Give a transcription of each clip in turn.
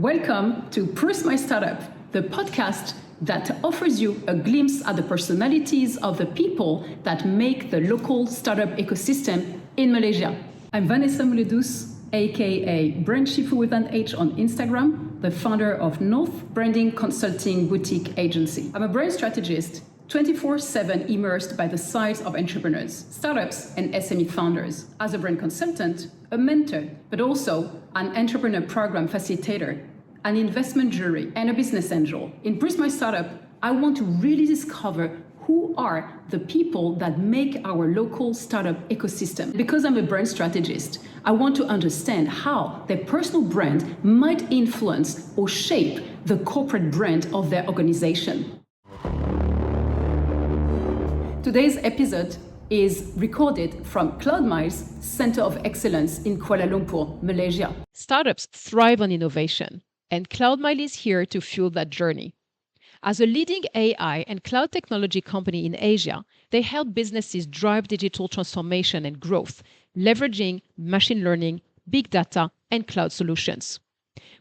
Welcome to Proust My Startup, the podcast that offers you a glimpse at the personalities of the people that make the local startup ecosystem in Malaysia. I'm Vanessa Mouledous, aka Brand Shifu with an H on Instagram, the founder of North Branding Consulting Boutique Agency. I'm a brand strategist, 24/7 immersed by the sides of entrepreneurs, startups, and SME founders. As a brand consultant, a mentor, but also an entrepreneur program facilitator, an investment jury, and a business angel. In Proust My Startup, I want to really discover who are the people that make our local startup ecosystem. Because I'm a brand strategist, I want to understand how their personal brand might influence or shape the corporate brand of their organization. Today's episode is recorded from CloudMile's Center of Excellence in Kuala Lumpur, Malaysia. Startups thrive on innovation, and CloudMile is here to fuel that journey. As a leading AI and cloud technology company in Asia, they help businesses drive digital transformation and growth, leveraging machine learning, big data, and cloud solutions.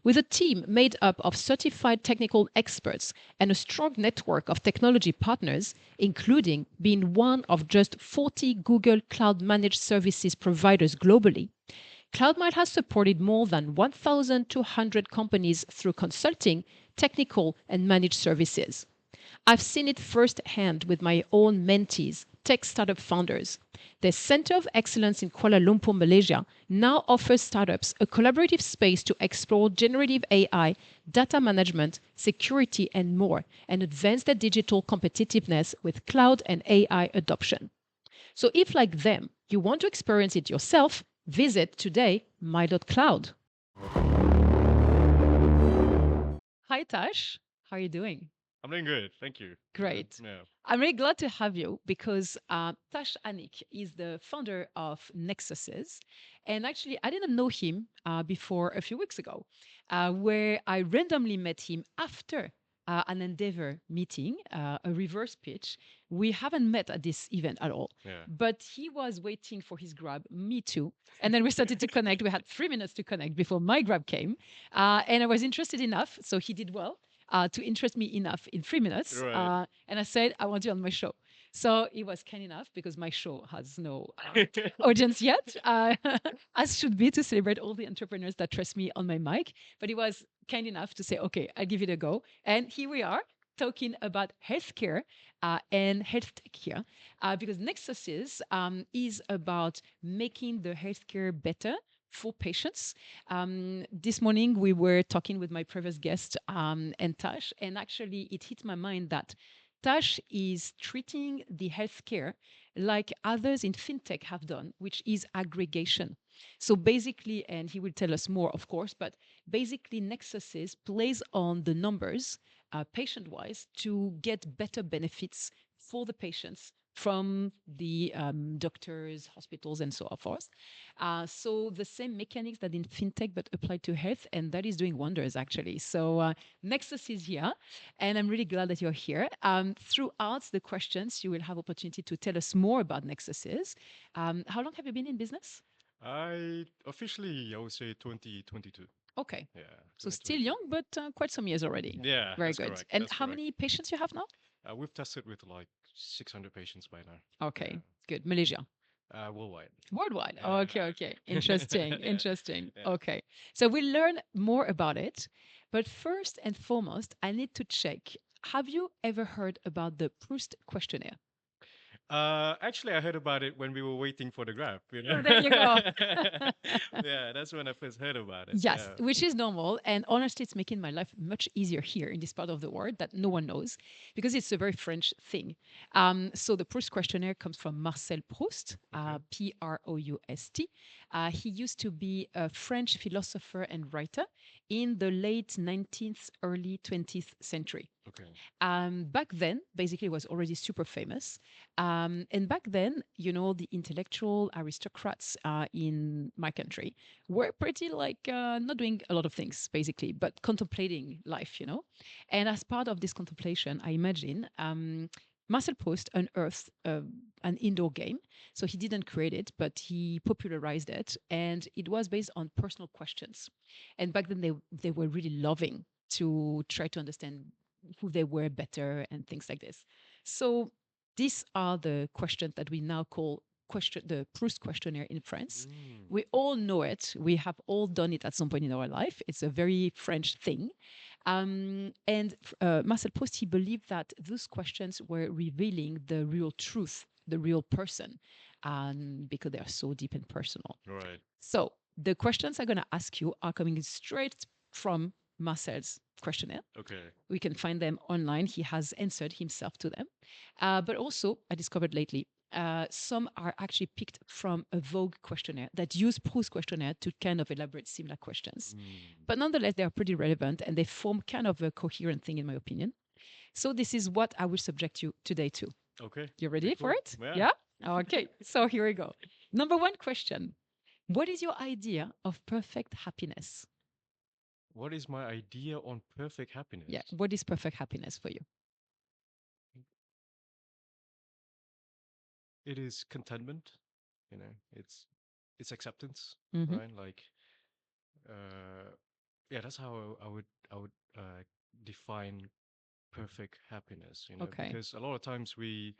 With a team made up of certified technical experts and a strong network of technology partners, including being one of just 40 Google Cloud Managed Services providers globally, CloudMile has supported more than 1,200 companies through consulting, technical, and managed services. I've seen it firsthand with my own mentees, tech startup founders. The Center of Excellence in Kuala Lumpur, Malaysia, now offers startups a collaborative space to explore generative AI, data management, security, and more, and advance their digital competitiveness with cloud and AI adoption. So if, like them, you want to experience it yourself, visit today my.cloud. Hi, Tash. How are you doing? I'm doing good, thank you. Great. Yeah. I'm really glad to have you because Tash and I is the founder of Nexuses. And actually, I didn't know him before a few weeks ago, where I randomly met him after an Endeavor meeting, a reverse pitch. We haven't met at this event at all, Yeah. but he was waiting for his grab, me too. And then we started to connect. We had 3 minutes to connect before my grab came. And I was interested enough, so he did well. To interest me enough in 3 minutes. Right. And I said, I want you on my show. So he was kind enough because my show has no audience yet, as should be to celebrate all the entrepreneurs that trust me on my mic. But he was kind enough to say, okay, I'll give it a go. And here we are talking about healthcare and health tech here, because Nexuses is about making the healthcare better for patients. This morning, we were talking with my previous guest and Tash, and actually it hit my mind that Tash is treating the healthcare like others in fintech have done, which is aggregation. So basically, and he will tell us more, of course, but basically Nexuses plays on the numbers patient-wise to get better benefits for the patients from the doctors, hospitals, and so forth. So the same mechanics that in fintech, but applied to health, and that is doing wonders, actually. So Nexus is here, and I'm really glad that you're here. Throughout the questions, you will have opportunity to tell us more about Nexuses. How long have you been in business? I would say 2022. Okay. Yeah. So still young, but quite some years already. Yeah, Very that's good. correct. And That's how correct. many patients you have now? We've tested with like 600 patients by now. Okay, good. Malaysia. Worldwide. Worldwide. Yeah. Okay. Interesting. Yeah. Interesting. Yeah. Okay. So we'll learn more about it. But first and foremost, I need to check. Have you ever heard about the Proust questionnaire? Actually, I heard about it when we were waiting for the Grab. Oh, there you go. Yeah, that's when I first heard about it. Yes, Yeah. which is normal. And honestly, it's making my life much easier here in this part of the world that no one knows because it's a very French thing. So the Proust questionnaire comes from Marcel Proust, Proust. He used to be a French philosopher and writer in the late 19th, early 20th century. Okay. Back then, basically, was already super famous. And back then, the intellectual aristocrats in my country were pretty like not doing a lot of things, basically, but contemplating life. And as part of this contemplation, I imagine Marcel Proust unearthed an indoor game. So he didn't create it, but he popularized it. And it was based on personal questions. And back then, they were really loving to try to understand who they were better and things like this. So these are the questions that we now call the Proust questionnaire in France. Mm. We all know it. We have all done it at some point in our life. It's a very French thing. And Marcel Proust, he believed that those questions were revealing the real truth, the real person, because they are so deep and personal. Right. So the questions I'm going to ask you are coming straight from Marcel's questionnaire. Okay. We can find them online. He has answered himself to them. But also, I discovered lately, some are actually picked from a Vogue questionnaire that use Proust questionnaire to kind of elaborate similar questions. Mm. But nonetheless, they are pretty relevant and they form kind of a coherent thing, in my opinion. So this is what I will subject you today to. Okay. You ready for Cool. it? Yeah. Okay. So here we go. Number one question. What is your idea of perfect happiness? What is my idea on perfect happiness? Yeah. What is perfect happiness for you? It is contentment. You know, it's acceptance, Mhm. right? Like, uh, yeah, that's how I would define perfect happiness. You know, Okay. because a lot of times we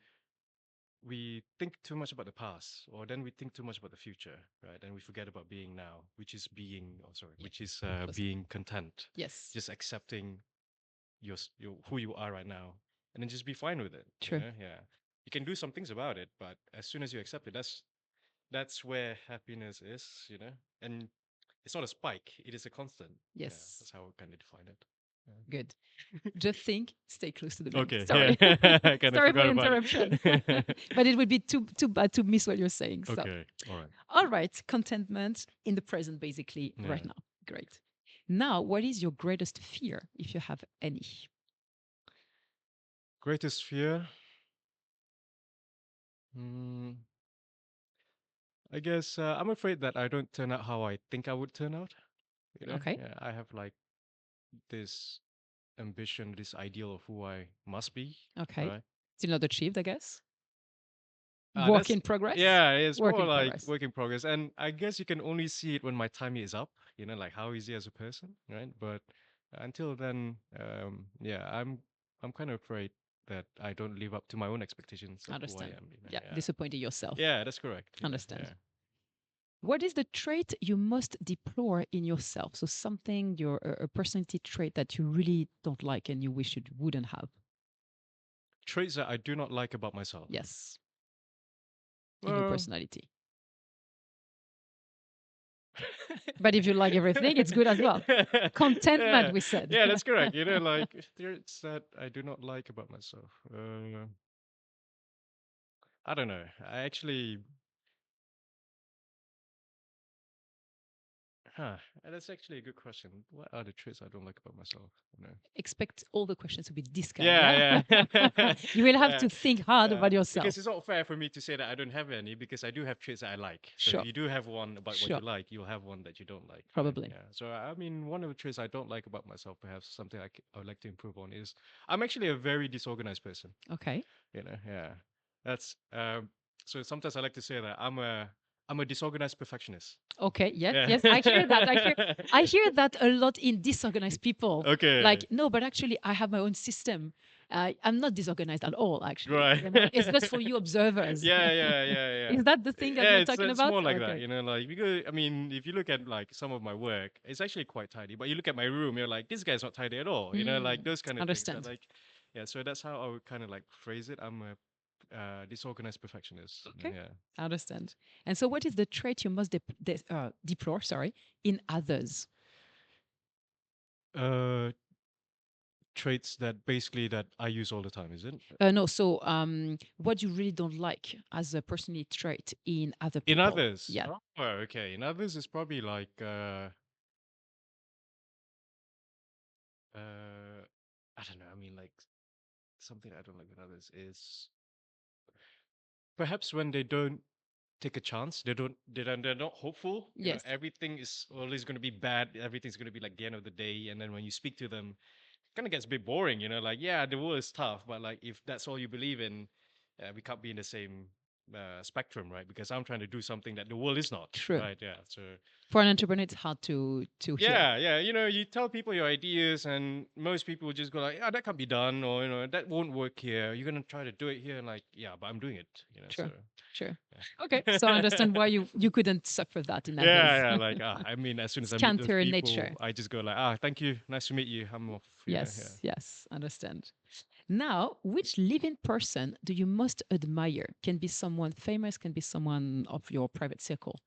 think too much about the past, or then we think too much about the future, right? And we forget about being now, which is being, oh sorry, Yeah. which is Was- being content, Yes. just accepting your who you are right now, and then just be fine with it. True. Yeah, you can do some things about it, but as soon as you accept it, that's where happiness is, you know. And it's not a spike; it is a constant. Yeah, Yes. that's how I kind of define it. Yeah. Good. Just think, stay close to the mic. Okay, Sorry. yeah, I kind of Sorry for forgot the about interruption. it. But it would be too bad to miss what you're saying. So, Okay, all right. all right, contentment in the present, basically, right Yeah. now. Great. Now, what is your greatest fear, if you have any? Greatest fear? Mm, I guess I'm afraid that I don't turn out how I think I would turn out. You know, Okay. yeah, I have like this ambition, this ideal of who I must be, Okay. right? Still not achieved, I guess. Work That's in progress. yeah, it's Work more in like progress. work in progress, and I guess you can only see it when my time is up. You know, like how is he as a person, right? But until then, yeah, I'm kind of afraid that I don't live up to my own expectations of who I Understand. am. You know? Yeah. Yeah, Disappointing yourself. yeah, that's correct. Yeah, Understand. yeah. What is the trait you most deplore in yourself? So something, a personality trait that you really don't like and you wish you wouldn't have. Traits that I do not like about myself. Yes, in your Well, personality. But if you like everything, it's good as well. Contentment, yeah, we said. yeah, that's correct. You know, like traits that I do not like about myself. I don't know. I actually, huh? That's actually a good question. What are the traits I don't like about myself? You know? Expect all the questions to be this kind, Yeah, yeah? yeah, You will have yeah, to think hard yeah. about yourself. Because it's not fair for me to say that I don't have any, because I do have traits that I like. So if Sure, you do have one about what sure, you like, you'll have one that you don't like, right? probably. Yeah. So I mean, one of the traits I don't like about myself, perhaps something I would like to improve on, is I'm actually a very disorganized person. Okay. You know, yeah. That's so sometimes I like to say that I'm a disorganized perfectionist. Okay, yes, Yeah. yes, I hear that. I hear that a lot in disorganized people. Okay. Like, no, but actually, I have my own system. I'm not disorganized at all, actually. Right. It's just for you observers. Yeah. Is that the thing that Yeah, you're it's talking it's about? more like that, Okay, you know, like because I mean, if you look at like some of my work, it's actually quite tidy. But you look at my room, you're like, this guy's not tidy at all. You know, like mm, those kind of things. That understand. like, yeah. So that's how I would kind of like phrase it. I'm a disorganized perfectionist. You know, Okay, I understand. And so, what is the trait you must deplore? Sorry, in others. yeah. Traits that basically that I use all the time, is it? No, so what you really don't like as a personality trait in other In people? others. Yeah. Oh, okay. In others, it's probably like I don't know. I mean, like something I don't like with others is perhaps when they don't take a chance, they're not hopeful. You know, Yes. everything is always going to be bad. Everything's going to be like the end of the day, and then when you speak to them, kind of gets a bit boring, like, yeah, the world is tough, but like if that's all you believe in, we can't be in the same spectrum, right? Because I'm trying to do something that the world is not, True. right? Yeah. So For an entrepreneur, it's hard to hear. yeah, yeah, you tell people your ideas, and most people will just go like, "Yeah, that can't be done," or that won't work here. You're gonna try to do it here, and like, yeah, but I'm doing it, So True. True. Okay. yeah, So I understand why you couldn't suffer that in others. yeah, yeah. Like, I mean, as soon as It's I meet those counter nature. people, I just go like, thank you, nice to meet you. I'm off. Yeah. Yes, yes, understand. Now, which living person do you most admire? Can be someone famous, can be someone of your private circle.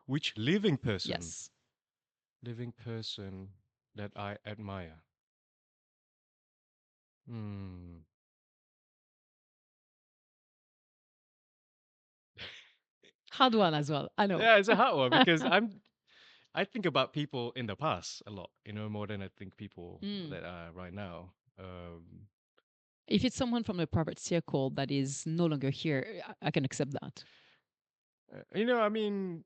Which Yes. living person that I admire? Hmm. Hard one as well. I know. Yeah, it's a hard one because I think about people in the past a lot, more than I think people Mm. that are right now. Um, If it's someone from a private circle that is no longer here, I can accept that. I mean,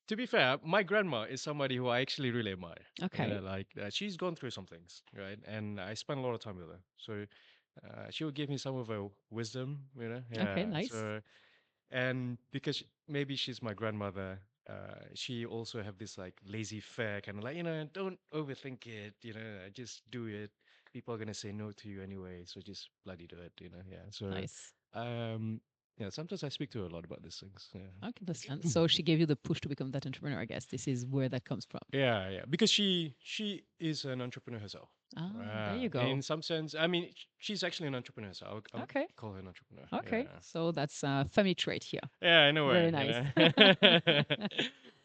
to be fair, my grandma is somebody who I actually really admire. Okay. Like she's gone through some things, right? And I spent a lot of time with her, so she would give me some of her wisdom, Okay, Yeah. nice. So and because maybe she's my grandmother, she also have this like laissez faire kind of like, don't overthink it, just do it. People are gonna say no to you anyway, so just bloody do it, Yeah. So Nice. um yeah, sometimes I speak to her a lot about these things. Yeah. I can understand. So she gave you the push to become that entrepreneur, I guess. This is where that comes from. Yeah, yeah, because she is an entrepreneur herself. Ah, there you In go. some sense, I mean, she's actually an entrepreneur, so I would Okay. call her an entrepreneur. Okay. Yeah, So that's a family trait here. yeah, in a Very way, nice.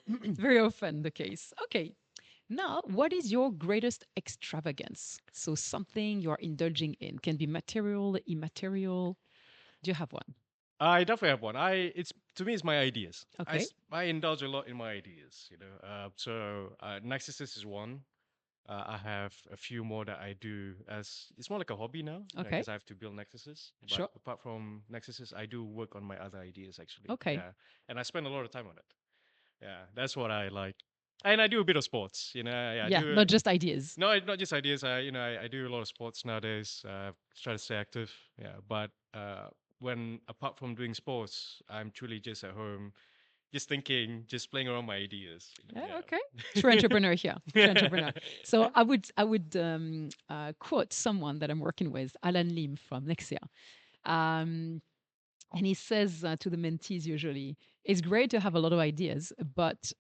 you It's very often the case. Okay. Now, what is your greatest extravagance? So something you're indulging in can be material, immaterial. Do you have one? I definitely have one. It's to me, it's my ideas. Okay. I indulge a lot in my ideas. Nexuses is one. I have a few more that I do as it's more like a hobby now Okay. because I have to build Nexuses. But Sure. apart from Nexuses, I do work on my other ideas actually. Okay. Yeah, and I spend a lot of time on it. Yeah, that's what I like. And I do a bit of sports. Yeah, I Yeah, do. not just ideas. No, not just ideas. I do a lot of sports nowadays. Try to stay active. Yeah, but when apart from doing sports, I'm truly just at home, just thinking, just playing around my ideas. Yeah, okay. True Yeah. entrepreneur here. True entrepreneur. So I would quote someone that I'm working with, Alan Lim from Nexia. Um, and he says to the mentees usually, it's great to have a lot of ideas, but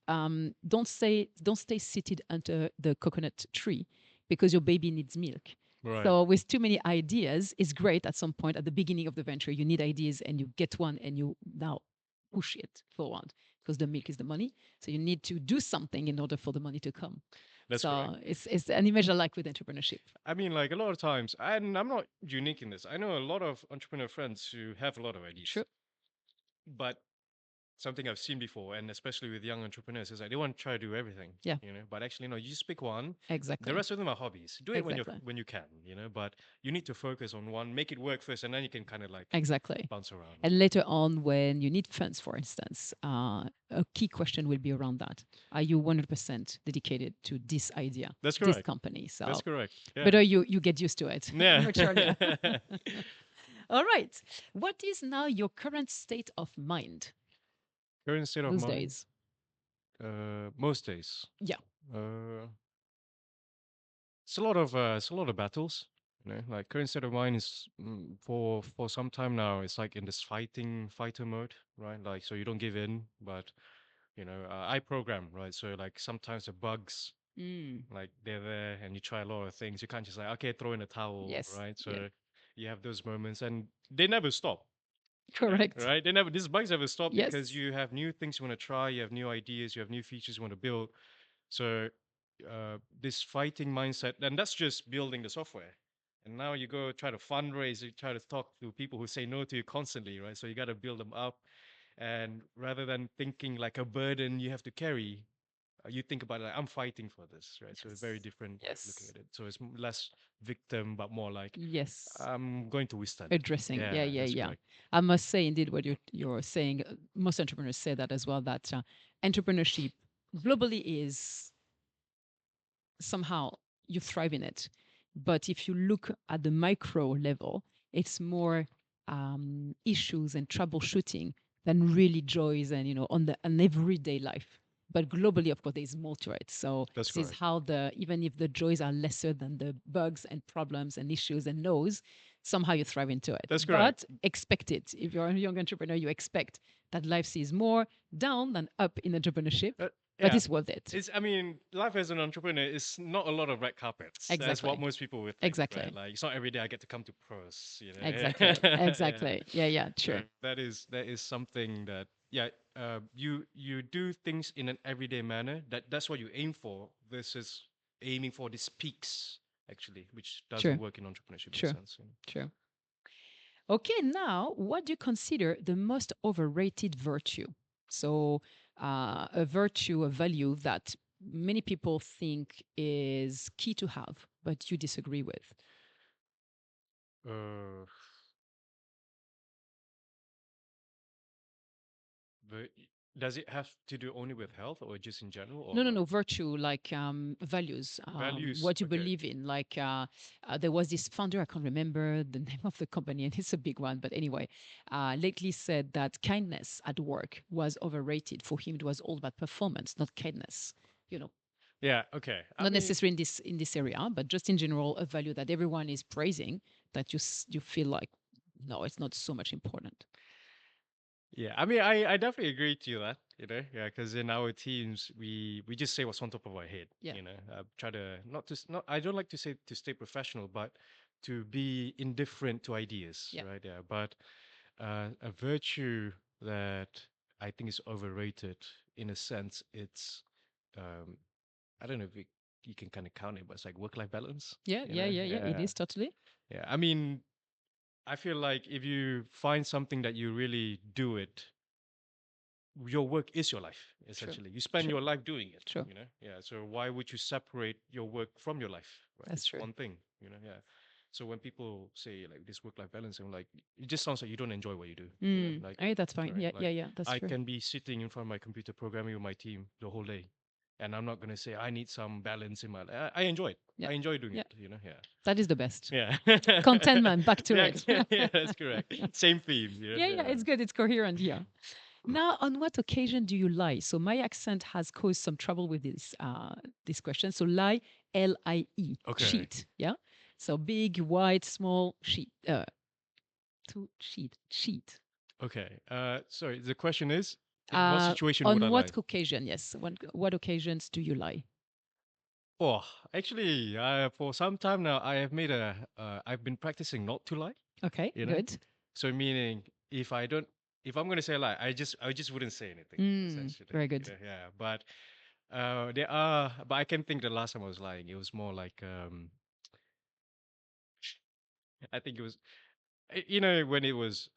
don't stay seated under the coconut tree because your baby needs milk. Right. So with too many ideas, it's great at some point at the beginning of the venture. You need ideas and you get one and you now push it forward because the milk is the money. So you need to do something in order for the money to come. That's correct. So it's an image I like with entrepreneurship. I mean, like a lot of times, and I'm not unique in this. I know a lot of entrepreneur friends who have a lot of ideas, True. but something I've seen before, and especially with young entrepreneurs, is like they want to try to do everything. Yeah. But actually, no, you just pick one. Exactly. The rest of them are hobbies. Do it Exactly. when you can, but you need to focus on one, make it work first, and then you can kind of like Exactly. bounce around. And later on, when you need funds, for instance, a key question will be around that. Are you 100% dedicated to this idea, That's this correct. company? So That's correct. Yeah. better you get used to it Yeah. much earlier. All right. What is now your current state of mind Current state of those mind. days? Most days. Yeah. Uh, it's a lot of battles. Like current state of mind is for some time now. It's like in this fighter mode, right? Like so you don't give in, but I program, right? So like sometimes the bugs, Mm. like they're there, and you try a lot of things. You can't just like okay, throw in a towel, Yes. right? So Yeah. you have those moments, and they never stop. Correct. Right? These bugs never stop because Yes. you have new things you want to try, you have new ideas, you have new features you want to build. So this fighting mindset, and that's just building the software. And now you go try to fundraise, you try to talk to people who say no to you constantly, right? So you got to build them up. And rather than thinking like a burden you have to carry, you think about it like, I'm fighting for this, right? So it's very different looking Yes. at it. So it's less victim, but more like Yes. I'm going to withstand it. Addressing. Yeah, Yeah, yeah, that's yeah. correct. I must say, indeed, what you're saying. Most entrepreneurs say that as well. That entrepreneurship globally is somehow you thrive in it. But if you look at the micro level, it's more issues and troubleshooting than really joys and on the an everyday life. But globally, of course, there's more to it. So That's this is correct. how the even if the joys are lesser than the bugs and problems and issues and no's, somehow you thrive into it. That's correct. But expect it. If you're a young entrepreneur, you expect that life sees more down than up in entrepreneurship, Uh, but yeah. it's worth it. I mean, life as an entrepreneur is not a lot of red carpets. That's what Exactly. most people would think, right? Exactly. Like, it's not every day I get to come to Proust, you know? Exactly. Yeah. Exactly. Yeah, yeah, So sure. that is something that, yeah, you do things in an everyday manner. That's what you aim for versus aiming for these peaks, actually, which doesn't Sure. work in entrepreneurship in a Sure. sense. Sure. Okay, now what do you consider the most overrated virtue? So, a virtue, a value that many people think is key to have, but you disagree with. Uh, but does it have to do only with health or just in general or No, no, like no. Virtue, like values, values? what you Okay. believe in. Like there was this founder, I can't remember the name of the company, and it's a big one. But anyway, lately said that kindness at work was overrated. For him, it was all about performance, not kindness. You know, Yeah, okay. I not mean, necessarily in this area, but just in general, a value that everyone is praising that you feel like no, it's not so much important. yeah, I mean, I definitely agree to that, yeah, because in our teams, we just say what's on top of our head, Yeah, try to not to, not, I don't like to say to stay professional, but to be indifferent to ideas, yeah, right? Yeah, but a virtue that I think is overrated in a sense, um, I don't know if you can kind of count it, but it's like work-life balance, yeah, yeah, yeah, yeah. It Yeah, is totally yeah. I mean, I feel like if you find something that you really do it, your work is your life, true, essentially. You spend true, your life doing it, true. Yeah. So why would you separate your work from your life, right? That's It's true. one thing, yeah. So when people say like this work-life balance, I'm like, it just sounds like you don't enjoy what you do, like, Hey, that's fine. right? Yeah, yeah, Like, yeah. That's I true. can be sitting in front of my computer programming with my team the whole day, and I'm not gonna say I need some balance in my life. I enjoy it. Yeah, I enjoy doing yeah. it, yeah. That is the best. Yeah. Contentment. Back to Yeah, it. yeah, that's correct. Same theme, Yeah, yeah. yeah. It's good. It's coherent here. Now, on what occasion do you lie? So my accent has caused some trouble with this question. So lie, LIE, Okay. cheat. Yeah. So big, wide, small, sheet. To cheat, cheat. Okay. Sorry. The question is, in what situation would I On lie? what occasion? Yes. What occasions do you lie? Oh, actually, for some time now, I've been practicing not to lie. Okay. You know, Good. so meaning if I don't, if I'm gonna say a lie, I just wouldn't say anything. Essentially, Very good. yeah. But but I can think the last time I was lying, it was more like I think it was, when it was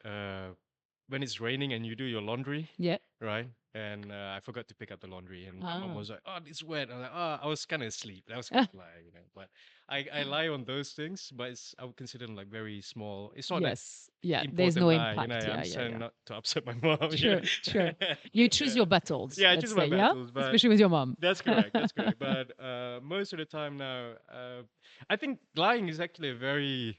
when it's raining and you do your laundry, Yeah. right? And I forgot to pick up the laundry, and my mom Ah. was like, "Oh, it's wet." I'm like, "Oh, I was kind of asleep. That was kind of lie, But I lie on those things, but I would consider them like very small. It's not that Yes. Yeah. There's important no lie, impact. I'm Yeah. just Yeah. trying Yeah. not to upset my mom, Sure. Sure. You choose Yeah, your battles, yeah, I let's choose my say. Yeah. battles, but Especially with your mom. that's correct. That's correct. But most of the time now, I think lying is actually a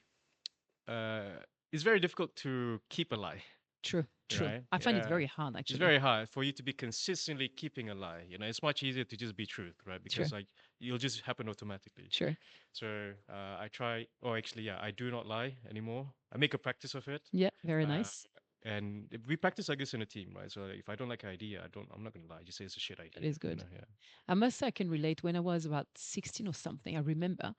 it's very difficult to keep a lie, True. True. right? I find it Yeah. very hard, It's actually. very hard for you to be consistently keeping a lie. It's much easier to just be truth, right? Sure. Because like you'll just happen automatically. Sure. So I try, or actually, yeah, I do not lie anymore. I make a practice of it. Yeah. Very Uh, nice. and we practice, I guess, in a team, right? So if I don't like an idea, I'm not gonna lie. Just say it's a shit That idea, is good. Yeah. I must say, I can relate. When I was about 16 or something, I remember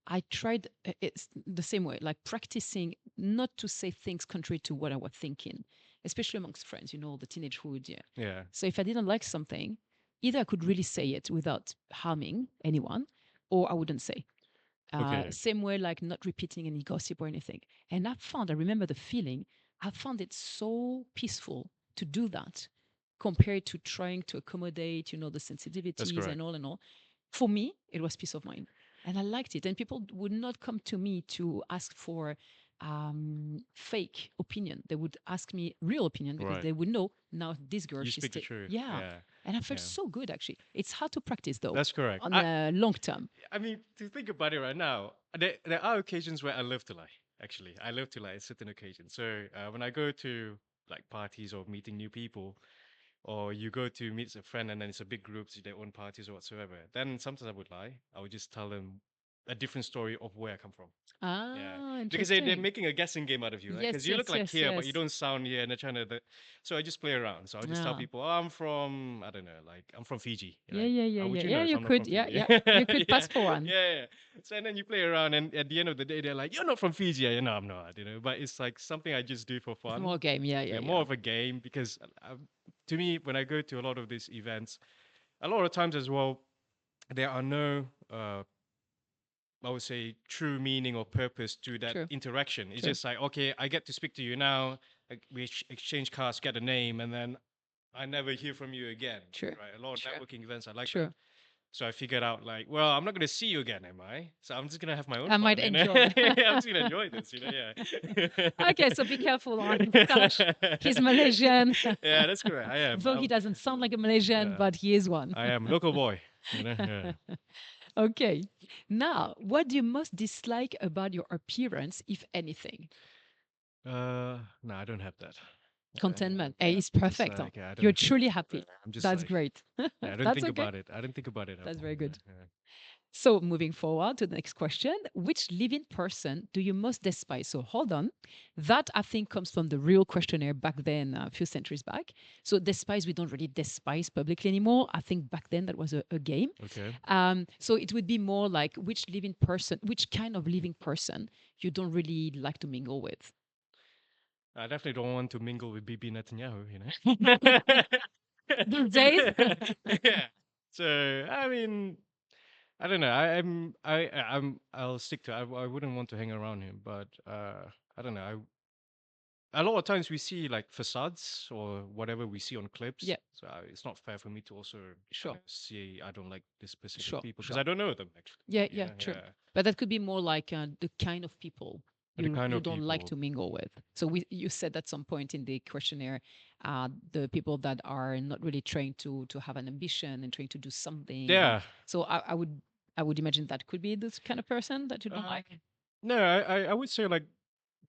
I tried it's the same way, like practicing not to say things contrary to what I was thinking, especially amongst friends, the teenagehood. Yeah. Yeah. So if I didn't like something, either I could really say it without harming anyone, or I wouldn't say. Okay. Same way, like not repeating any gossip or anything. And I remember the feeling, I found it so peaceful to do that compared to trying to accommodate, the That's sensitivities correct. and all. For me, it was peace of mind. And I liked it. And people would not come to me to ask for fake opinion. They would ask me real opinion because Right. they would know now this girl, You she's speak the truth. yeah. Yeah. And I felt Yeah. so good actually. It's hard to practice though That's correct. on a long term. I mean, to think about it right now, there are occasions where I love to lie. Actually, I love to lie at certain occasions. So when I go to like parties or meeting new people, or you go to meet a friend and then it's a big group, to their own parties or whatsoever, then sometimes I would lie. I would just tell them a different story of where I come from. Yeah, Ah, because they're interesting. making a guessing game out of you, right? Because Yes, you look yes, like yes, here, but you yes. don't sound here, and they're trying to. So I just play around. So I'll just tell Yeah. people, oh, I'm from, I don't know, like I'm from Fiji. You're Yeah, like, yeah, yeah, how would yeah. you Yeah, know if you I'm not from could. Yeah, Fiji? yeah. Yeah, You could yeah, pass for one. yeah. So and then you play around, and at the end of the day, they're like, you're not from Fiji. Yeah, no, I'm not. But it's like something I just do for fun. Small game. Yeah, yeah, Yeah, yeah. more of a game because to me, when I go to a lot of these events, a lot of times as well, there are no I would say true meaning or purpose to that True, interaction. It's true, just like, okay, I get to speak to you now, we exchange cards, get a name, and then I never hear from you again. true, Right? A lot of true, networking events are like that. true. So I figured out like, well, I'm not gonna see you again, am I? So I'm just gonna have my own I might fun, and enjoy. I'm just gonna enjoy this, Okay, so be careful on Tash. yeah. He's Malaysian. Yeah, that's correct. I am. Though he doesn't sound like a Malaysian, Yeah, but he is one. I am local boy. Yeah. Okay. Now, what do you most dislike about your appearance, if anything? No, I don't have that. Contentment. Yeah, Is perfect. Huh? dislike. Yeah, I You're don't. truly happy. I'm just That's like, great. yeah, I don't That's think okay. about it. I don't think about it at That's all. very good. Yeah. So, moving forward to the next question, which living person do you most despise? So, hold on. That I think comes from the real questionnaire back then, a few centuries back. So, despise, we don't really despise publicly anymore. I think back then that was a game. Okay. So, it would be more like which living person, which kind of living person you don't really like to mingle with. I definitely don't want to mingle with Bibi Netanyahu. These days? Yeah. So I mean, I don't know. I'll stick to. I wouldn't want to hang around him, but I don't know. A lot of times we see like facades or whatever we see on clips. Yeah, So it's not fair for me to also sure, see I don't like this specific sure, people because sure. I don't know them actually. Yeah, yeah, true. Yeah. But that could be more like the kind of people The kind you of don't like people. to mingle with. So you said at some point in the questionnaire, the people that are not really trained to have an ambition and trying to do something. Yeah. So I would imagine that could be this kind of person that you don't like. No, I would say like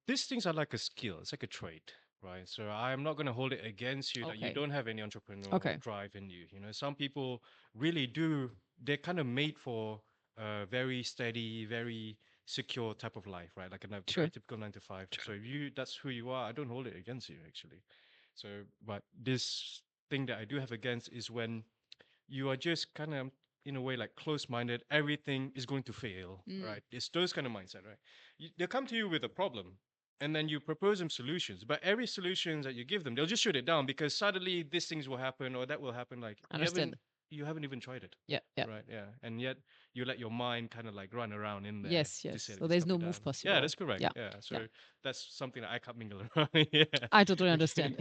these things are like a skill. It's like a trait, right? So I'm not going to hold it against you that you Okay. don't have any entrepreneurial Okay. drive in you. Some people really do. They're kind of made for a very steady, very secure type of life, right? Like a Sure. very typical 9 to 5. So if that's who you are, I don't hold it against you actually. So, but this thing that I do have against is when you are just kind of in a way like close-minded, everything is going to fail, Mm, right? It's those kind of mindset, right? They'll come to you with a problem and then you propose them solutions, but every solution that you give them, they'll just shoot it down because suddenly these things will happen or that will happen. Like understand. you haven't even tried it, Yeah, yeah. right? Yeah, and yet you let your mind kind of like run around in there Yes, to yes. say So this there's can be no done. move Yeah, possible. that's correct. Yeah, Yeah, so yeah. that's something that I can't mingle around. Yeah. I totally understand.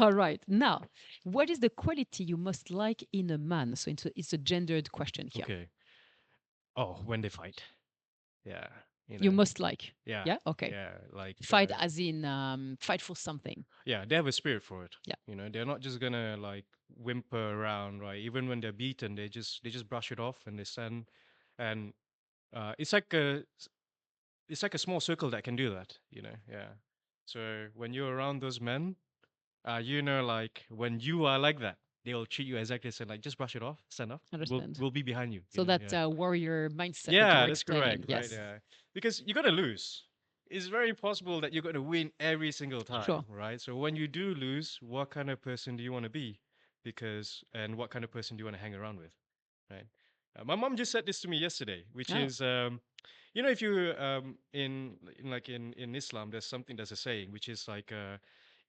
All right. Now, what is the quality you must like in a man? So it's a gendered question here. Okay. Oh, when they fight. Yeah. You must like. Yeah. Yeah. Okay. Yeah. Like Fight as in fight for something. yeah, they have a spirit for it. Yeah. They're not just gonna like whimper around, right? Even when they're beaten, they just brush it off and they stand and it's like a small circle that can do that. Yeah. So when you're around those men, like when you are like that, they'll treat you exactly the same. Like just brush it off, stand up. We'll Understand. we'll be behind you. So that Yeah. warrior mindset that you Yeah, were that's explaining. correct, right? Yes. Yeah, because you're gonna lose. It's very possible that you're gonna win every single time, Sure. right? So when you do lose, what kind of person do you want to be? And what kind of person do you want to hang around with, right? My mom just said this to me yesterday, which Oh. is, if you in Islam, there's a saying which is like,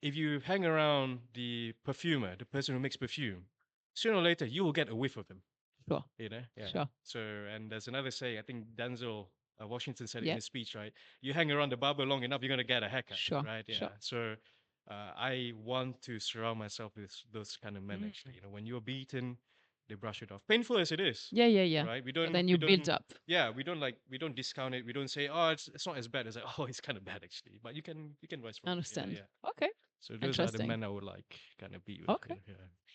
if you hang around the perfumer, the person who makes perfume, sooner or later you will get a whiff of them. Sure. Yeah. Sure. So, and there's another saying, I think Denzel Washington said it in Yeah. his speech, right? You hang around the barber long enough, you're gonna get a haircut, Sure. right? Yeah. Sure. So, I want to surround myself with those kind of men. Mm. Actually, when you're beaten, they brush it off, painful as it is, Yeah, yeah, yeah. right? But then you We build don't, up. yeah, we don't discount it. We don't say, oh, it's not as bad. It's like, oh, it's kind of bad actually, but you can rise from it, you know, Understand. yeah. Okay. So those are the Interesting. men I would like kind of be with, you Okay. know, yeah.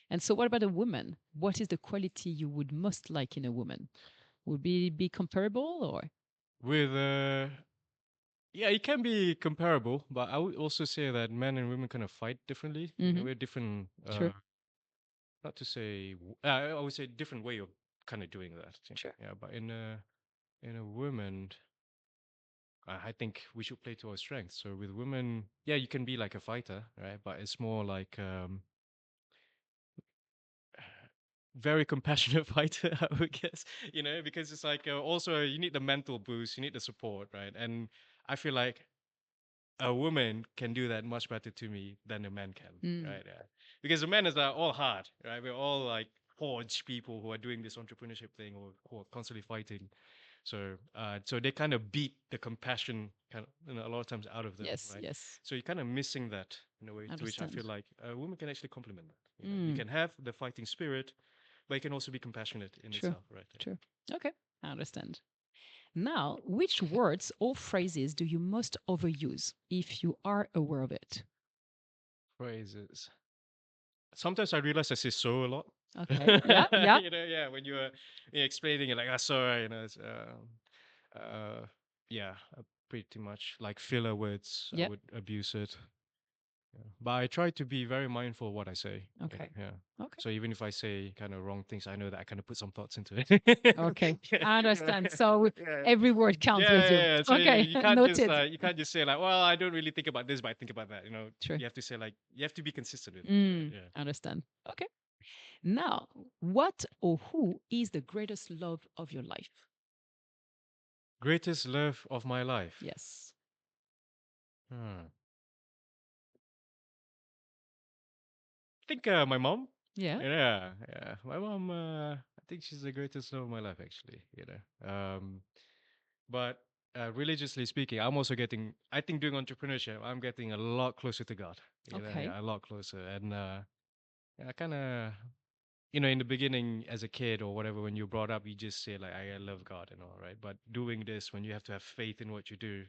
And so what about a woman? What is the quality you would most like in a woman? Would be comparable or? With yeah, it can be comparable, but I would also say that men and women kind of fight differently. You know, Mm-hmm. we're different. Sure. Not to say, I would say different way of kind of doing that. Sure. Yeah, but in a woman, I think we should play to our strengths. So with women, yeah, you can be like a fighter, right? But it's more like very compassionate fighter, I would guess. You know, because it's like also you need the mental boost, you need the support, right? And I feel like a woman can do that much better to me than a man can, Mm. right? Yeah. Because the men is all hard, right? We're all like forged people who are doing this entrepreneurship thing or who are constantly fighting. So, so they kind of beat the compassion kind of, you know, a lot of times out of them, Yes, right? yes. So you're kind of missing that in a way, to which I feel Understand. like a woman can actually complement that. You know, you Mm. can have the fighting spirit, but it can also be compassionate in True. itself, right? True. Okay. I understand. Now, which words or phrases do you most overuse if you are aware of it? Phrases. Sometimes I realize I say so a lot. Okay. Yeah. Yeah. You know, yeah, when you're explaining it, like, I saw, you know, it's, yeah, pretty much like filler words. I Yeah. would abuse it. Yeah. But I try to be very mindful of what I say. You know, Okay. yeah. Okay. So even if I say kind of wrong things, I know that I kind of put some thoughts into it. Okay. Yeah, I yeah, understand. So yeah. every word counts Yeah, with you. yeah, yeah. So Okay. Noted. you can't just say like, well, I don't really think about this, but I think about that. You know, True. you have to say like you have to be consistent with it, right? Mm. Yeah. Understand. Okay. Now, what or who is the greatest love of your life? Greatest love of my life. Yes. Hmm. I think my mom. Yeah. Yeah, yeah. My mom. I think she's the greatest love of my life, actually. You know. But religiously speaking, I'm also getting. I think doing entrepreneurship, I'm getting a lot closer to God. You know, Okay. yeah, a lot closer. And I kind of, you know, in the beginning as a kid or whatever, when you're brought up, you just say like, I love God and all, right? But doing this, when you have to have faith in what you do,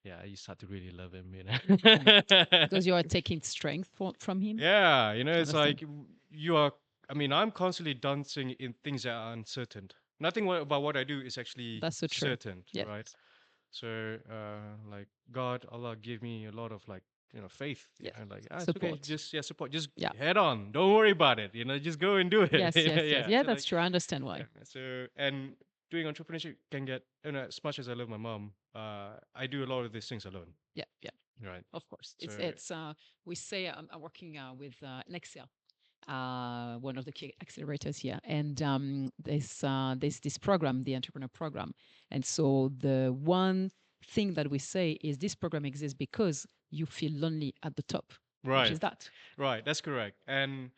yeah, you start to really love Him. You Mm. know. Because you are taking strength from him. Yeah, you know, it's Understand. like you are. I mean, I'm constantly dancing in things that are uncertain. Nothing about what I do is actually That's so true. certain, Yes. right? So, like God, Allah gave me a lot of like, you know, faith. You Yes. know, like it's okay, Support. just yeah, support, just Yeah. head on, don't worry about it. You know, just go and do it. Yes, yes, yes. Yeah. Yeah, So that's like, true. I understand yeah. why. So and doing entrepreneurship can get, you know, as much as I love my mom, I do a lot of these things alone, Yeah, yeah. right? Of course. So It's we say I'm working with Nexia, one of the key accelerators here, and there's this program, the entrepreneur program, and so the one thing that we say is this program exists because you feel lonely at the top, which right. is that. Right, that's correct. And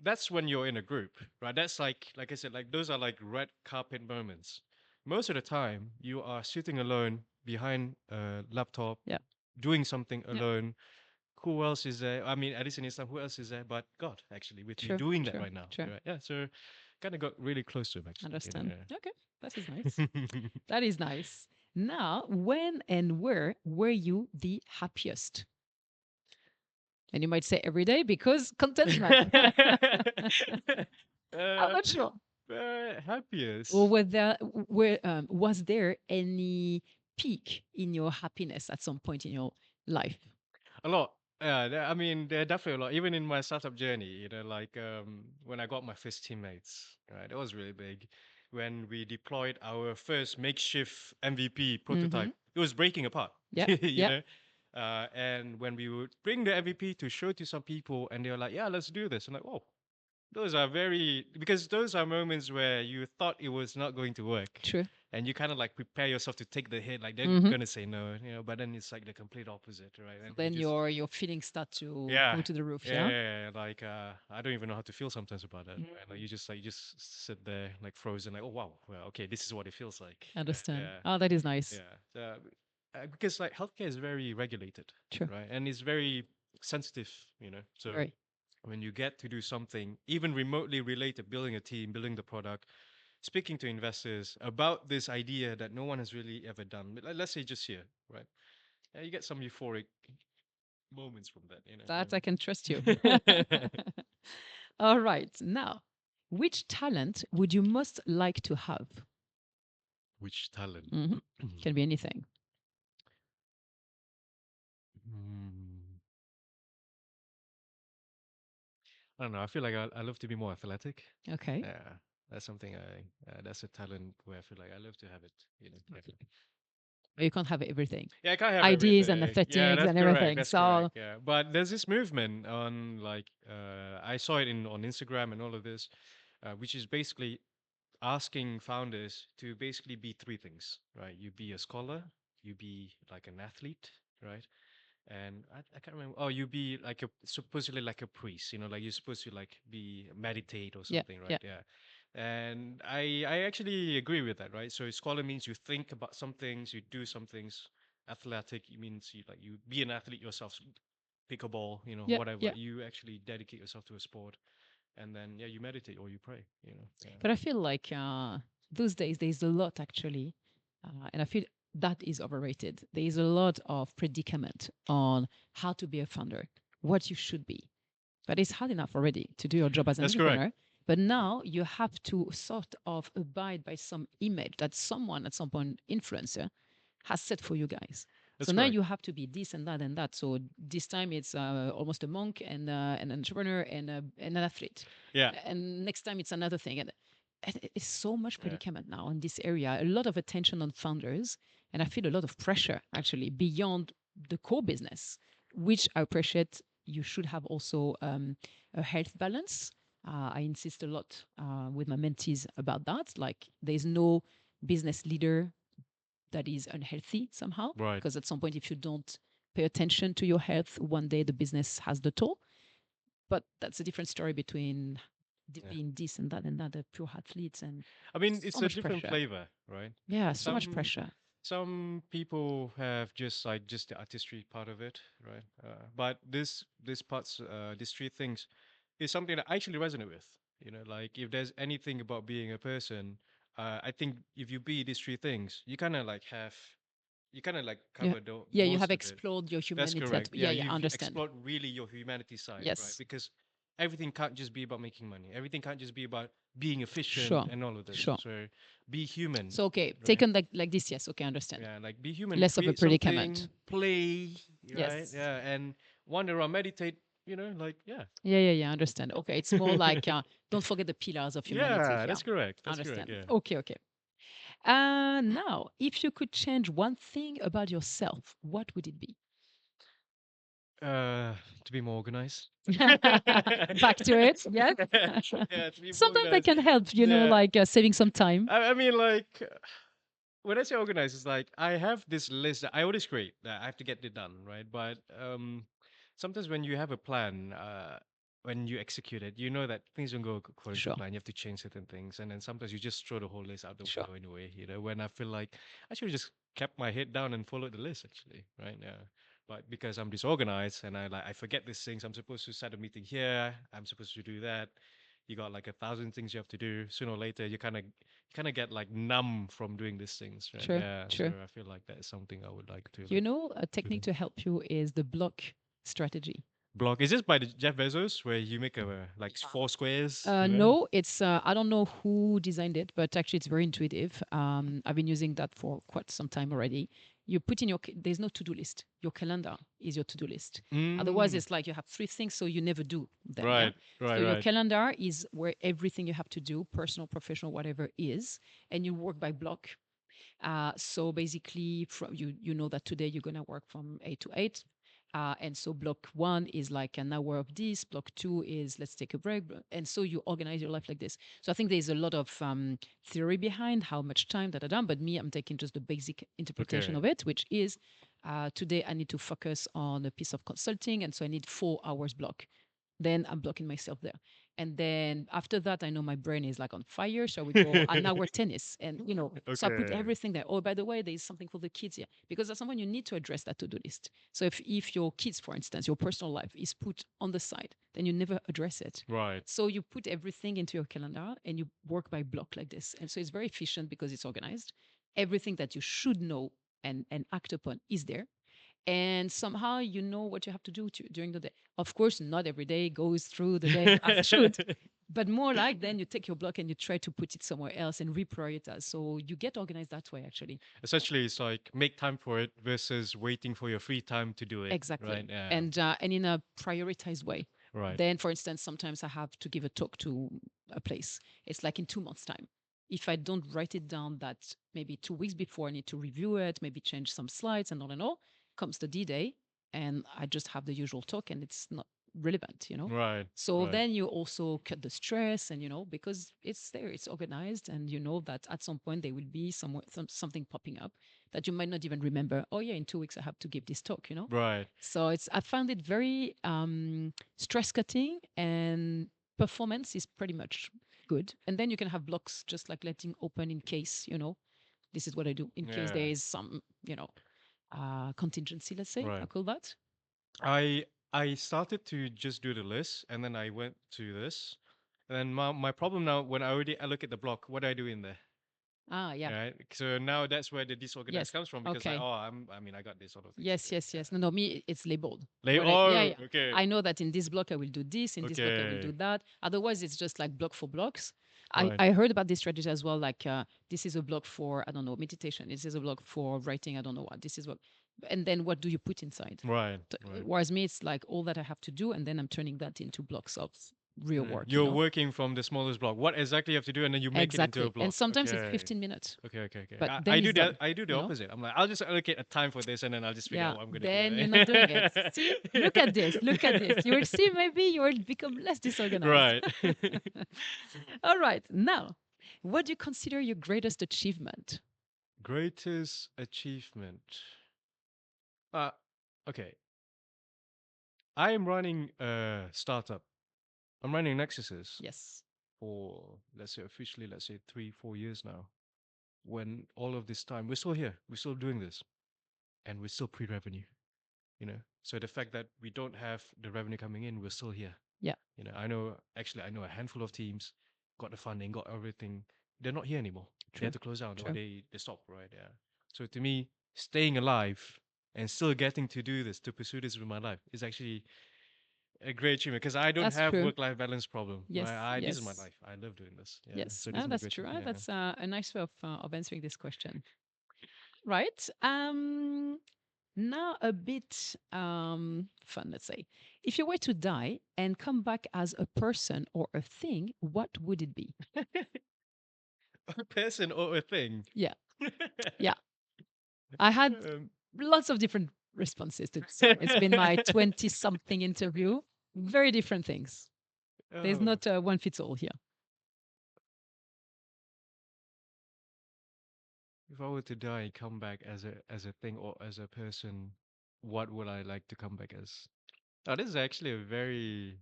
that's when you're in a group, right? That's like I said, like those are like red carpet moments. Most of the time, you are sitting alone behind a laptop, Yeah, doing something yeah. alone. Who else is there? I mean, at least in Islam, who else is there but God, actually, with me True, doing that true, right now. true. Right? Yeah, so kind of got really close to him, actually. You Understand. know, Okay, that is nice. yeah. That is nice. Now, when and where were you the happiest? And you might say every day because contentment. I'm uh, not sure. Or happiest. was there any peak in your happiness at some point in your life? A lot. Yeah, I mean, there are definitely a lot. Even in my startup journey, you know, like when I got my first teammates, right, that was really big. When we deployed our first makeshift MVP Mm-hmm. prototype, it was breaking apart, Yeah, you yeah, know. And when we would bring the MVP to show to some people, and they were like, "Yeah, let's do this," I'm like, "Whoa, those are very because those are moments where you thought it was not going to work, true. and you kind of like prepare yourself to take the hit, like they're Mm-hmm. gonna say no, you know. But then it's like the complete opposite, right? So And you then just your feelings start to yeah, go to the roof, yeah, yeah? yeah, yeah, like I don't even know how to feel sometimes about that. Right? Mm. Like you just sit there like frozen, like oh wow, well okay, this is what it feels like. Understand. Yeah, Oh, that is nice. yeah. Because like healthcare is very regulated, True. right? And it's very sensitive, you know. So Very. when you get to do something even remotely related, building a team, building the product, speaking to investors about this idea that no one has really ever done. Let's say just here, right? You get some euphoric moments from that, That I can trust you. Yeah. All right. Now, which talent would you most like to have? Which talent? Hmm. Can be anything. Hmm. I don't know. I feel like I love to be more athletic. Okay. Yeah, that's something that's a talent where I feel like I love to have it. Yeah. But you can't have everything. Yeah, I can't have Ideas and everything. Yeah, athletics that's and correct. everything. That's So correct. Yeah, but there's this movement on like I saw it in on Instagram and all of this, which is basically asking founders to basically be three things, right? You be a scholar, you be like an athlete, right? And I can't remember. Oh, you be like a supposedly like a priest, like you're supposed to like be meditate or yeah, something, yeah, right? Yeah. And I actually agree with that, right? So scholar means you think about some things, you do some things. Athletic it means you like you be an athlete yourself, pick a ball, yeah, whatever. yeah. You actually dedicate yourself to a sport, and then yeah, you meditate or you pray, Yeah. But I feel like those days there's a lot actually, and I feel that is overrated. There is a lot of predicament on how to be a founder, what you should be. But it's hard enough already to do your job as an That's correct. entrepreneur. But now you have to sort of abide by some image that someone at some point, influencer, has set for you guys. So That's now correct. you have to be this and that and that. So this time it's almost a monk and an entrepreneur and an athlete. Yeah. And next time it's another thing. And it's so much Yeah. predicament now in this area. A lot of attention on founders, and I feel a lot of pressure actually beyond the core business, which I appreciate. You should have also a health balance. I insist a lot with my mentees about that. Like, there's no business leader that is unhealthy somehow, Right. because at some point, if you don't pay attention to your health, one day the business has the toll. But that's a different story between Yeah. being this and that, the pure athletes, and I mean, so it's a much different pressure. flavor, right? Yeah, so much Some pressure. some people have just the artistry part of it, right? But this parts these three things is something that I actually resonate with. Like if there's anything about being a person, I think if you be these three things, you kind of like Yeah, cover yeah, you most have of it. explored your That's humanity. correct. Yeah, Yeah, yeah, I you've understand. explored really your humanity side, right? Yes, Because everything can't just be about making money. Everything can't just be about being efficient sure, and all of this. sure. So be human, So okay, right? taken like this, yes, okay, I understand. Yeah, like be human, Less of a create predicament. something, play, right? Yes. Yeah, and wander around, meditate, like yeah. Yeah, yeah, yeah, I understand. Okay, it's more like don't forget the pillars of humanity Yeah, here. that's correct. I That's correct. understand. Yeah. Okay, okay. Now, if you could change one thing about yourself, what would it be? Uh, to be more organized. Back to it, yes. Yeah, to be more Sometimes that organized. can help, Yeah. like saving some time. I mean, like, when I say organized, it's like I have this list that I always create that I have to get it done, right? But sometimes when you have a plan, when you execute it, you know that things don't go according to Sure, plan. You have to change certain things, and then sometimes you just throw the whole list out the sure. window anyway. When I feel like I should have just kept my head down and followed the list, actually, right? Yeah. But because I'm disorganized and I forget these things, I'm supposed to set a meeting here. I'm supposed to do that. You got like 1,000 things you have to do. Sooner or later, you kind of get like numb from doing these things, right? Sure, Yeah. So sure. I feel like that is something I would like to You like know, a do. technique to help you is the block strategy. Blog. Is this by the Jeff Bezos where you make a like four squares? No, it's I don't know who designed it, but actually it's very intuitive. I've been using that for quite some time already. You put in there's no to-do list. Your calendar is your to-do list. Otherwise, Mm, it's like you have three things, so you never do them. Yeah. right, right, So your right. calendar is where everything you have to do, personal, professional, whatever is, and you work by block. So basically, from you know that today you're gonna work from 8 to 8. And so block one is like an hour of this, block two is let's take a break. And so you organize your life like this. So I think there's a lot of theory behind how much time that I done, but me, I'm taking just the basic interpretation Okay. of it, which is today I need to focus on a piece of consulting. And so I need 4 hours block. Then I'm blocking myself there. And then after that, I know my brain is like on fire. So we go an hour tennis. And, so I put Okay. everything there. Oh, by the way, there's something for the kids here. Because at some point, you need to address that to-do list. So if your kids, for instance, your personal life is put on the side, then you never address it. Right. So you put everything into your calendar and you work by block like this. And so it's very efficient because it's organized. Everything that you should know and act upon is there, and somehow you know what you have to do during the day. Of course, not every day goes through the day as should, but more like then you take your block and you try to put it somewhere else and reprioritize. So you get organized that way, actually. Essentially, it's like make time for it versus waiting for your free time to do it. Exactly. Right. Yeah. And in a prioritized way. Right. Then, for instance, sometimes I have to give a talk to a place. It's like in 2 months' time. If I don't write it down, that maybe 2 weeks before I need to review it, maybe change some slides and all in all, comes the D-Day, and I just have the usual talk and it's not relevant. Right. So Right. then you also cut the stress, and because it's there, it's organized, and you know that at some point there will be something popping up that you might not even remember. Oh yeah, in 2 weeks I have to give this talk. Right. So I found it very stress cutting, and performance is pretty much good. And then you can have blocks just like letting open in case, this is what I do in case there Yeah. is some, contingency, let's say, I Right. call that. I started to just do the list, and then I went to this. And then my problem now, when I already allocate the block, what do I do in there? Ah, yeah. Right. So now that's where the disorganized Yes. comes from, because like, Okay. oh, I mean, I got this sort of things to Yes, do. yes, Yeah. yes. No, me, it's labeled. Like, Yeah, oh, yeah. okay. I know that in this block I will do this, in this block I will do Okay. that. Otherwise, it's just like block for blocks. Right. I heard about this strategy as well. Like, this is a block for, I don't know, meditation. This is a block for writing. I don't know what. This is what. And then what do you put inside? Right. Right. Whereas me, it's like all that I have to do, and then I'm turning that into blocks of real work. You're working from the smallest block. What exactly you have to do, and then you make it into a Exactly. block. And sometimes it's Okay. 15 minutes, Okay. Okay. Okay. but I, then I do it's done. that. I do the opposite. I'm like, I'll just allocate a time for this, and then I'll just figure Yeah, out what I'm gonna then do. you're not doing it. See, look at this. Look at this. You will see, maybe you will become less disorganized. Right. All right. Now, what do you consider your greatest achievement? Greatest achievement. Uh, okay. I am running a startup. I'm running Nexuses Yes. for, let's say, officially, let's say 3, 4 years now. When all of this time, we're still here, we're still doing this, and we're still pre-revenue. So the fact that we don't have the revenue coming in, we're still here. Yeah. I know a handful of teams got the funding, got everything. They're not here anymore. They had True. to close down, or True. they stopped, right? Yeah. So to me, staying alive and still getting to do this, to pursue this with my life, is actually a great achievement, because I don't That's have true. work-life balance problem. Yes. This is my Yes. life. I love doing this. Yeah. Yes. So this No, is my that's great true. achievement. Yeah. That's a nice way of answering this question. Right. Now a bit fun, let's say. If you were to die and come back as a person or a thing, what would it be? A person or a thing. Yeah. Yeah. I had Um, lots of different responses to this one. It's been my 20 something interview. Very different things. There's oh, not one fits all here. if I were to die and come back as a thing or as a person, what would I like to come back as? Oh, this is actually a very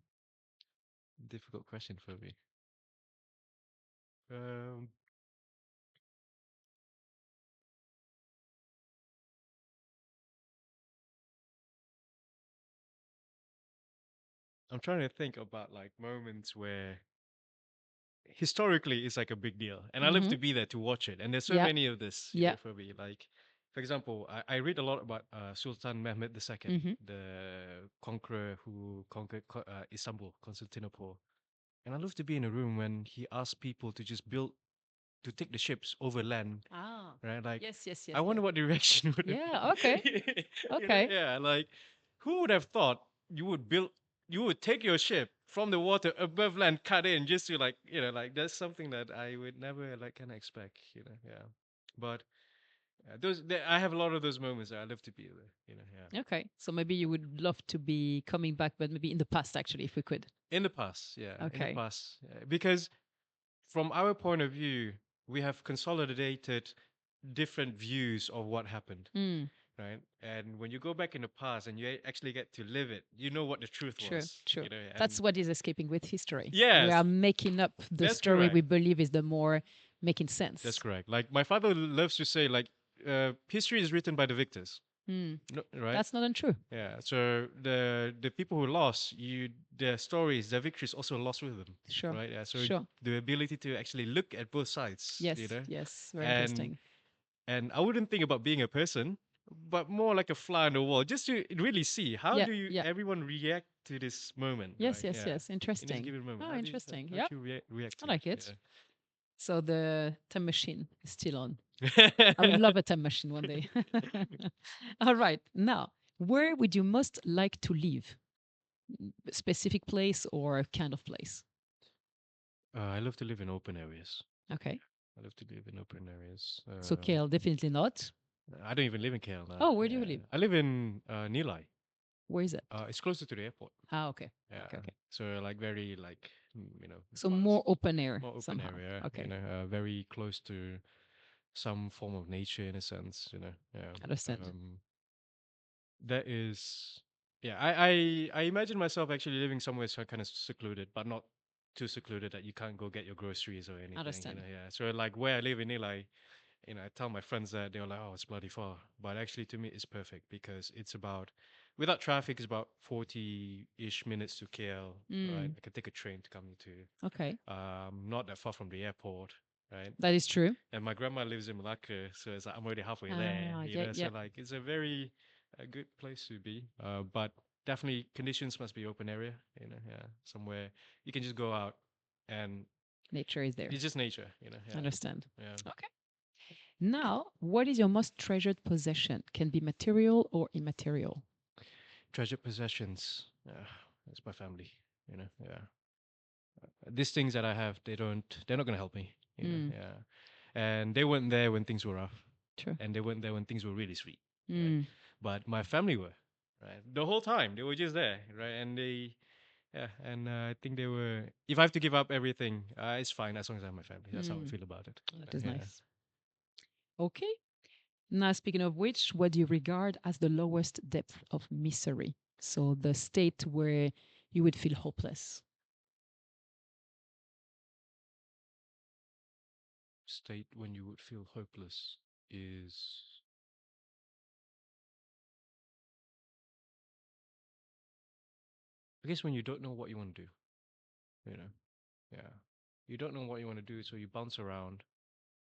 difficult question for me. Um, I'm trying to think about like moments where historically it's like a big deal, and I love Mm-hmm. to be there to watch it. And there's so Yeah. many of this, Yeah. for me. Like, for example, I read a lot about Sultan Mehmed II, Mm-hmm. the conqueror who conquered Istanbul, Constantinople. And I love to be in a room when he asked people to just to take the ships over land, Ah. right? Like, Yes, yes, yes. I wonder Yes. what the reaction would have Yeah. Okay. been. Okay. Yeah, like, who would have thought you would take your ship from the water above land, cut in, just to, like, like, that's something that I would never, like, kind of expect, yeah. But I have a lot of those moments that I love to be there, yeah. Okay. So maybe you would love to be coming back, but maybe in the past, actually, if we could. In the past, yeah, in the Okay. past, because from our point of view, we have consolidated different views of what happened. Mm. right? And when you go back in the past and you actually get to live it, you know what the truth True, was. true. You know, That's and what is escaping with history. We yes, are making up the that's story we correct. believe is the more making That's sense. correct. Like my father loves to say, like, history is written by the victors. Hmm. No, right? That's not untrue. Yeah. So the people who lost, their stories, their victories also lost with them, Sure, right? Yeah. So sure. the ability to actually look at both sides, Yes, you know, yes. Very and interesting. I wouldn't think about being a person, but more like a fly on the wall, just to really see how Yeah, do you yeah. everyone react to this moment, Yes, right? yes, Yeah. yes. In this Interesting. given moment, Oh, interesting. how do Yep. you react I to it? like it. Yeah. So the time machine is still on. I would love a time machine one day. All right. Now, where would you most like to live? Specific place or kind of place? I love to live in open areas. Okay. I love to live in open areas. So KL, definitely not. I don't even live in KL now. Oh, where do you live? I live in Nilai. Where is it? It's closer to the airport. Ah, okay. Yeah. Okay, okay. So like very like So fast, more open air more open somehow. area. Okay. Very close to some form of nature in a sense. Yeah. Understand. That is, yeah. I imagine myself actually living somewhere so kind of secluded, but not too secluded that you can't go get your groceries or anything. Understand. Yeah. So like where I live in Nilai, I tell my friends that they're like, "Oh, it's bloody far," but actually to me, it's perfect because it's about, without traffic, it's about 40-ish minutes to KL. Right, Mm, I can take a train to come to, okay. not that far from the airport. Right, That is true. and my grandma lives in Malacca, so it's like I'm already halfway there. Ah, yeah, So yeah. like it's a good place to be. But definitely conditions must be open area. Yeah, somewhere you can just go out and Nature is there. it's just nature. Yeah, Understand. yeah. Okay. Now, what is your most treasured possession? Can be material or immaterial. Treasured possessions. It's my family. Yeah. These things that I have, they're not gonna help me. Mm, Yeah. And they weren't there when things were rough, true. and they weren't there when things were really sweet, right? Mm, But my family were, right? The whole time they were just there, right? And yeah, and I think they were. If I have to give up everything, it's fine as long as I have my family. That's how I mm. feel about it. That is Yeah. nice. Okay. Now, speaking of which, what do you regard as the lowest depth of misery? So the state where you would feel hopeless. State when you would feel hopeless is, I guess, when you don't know what you want to do. You know. Yeah. You don't know what you want to do, so you bounce around.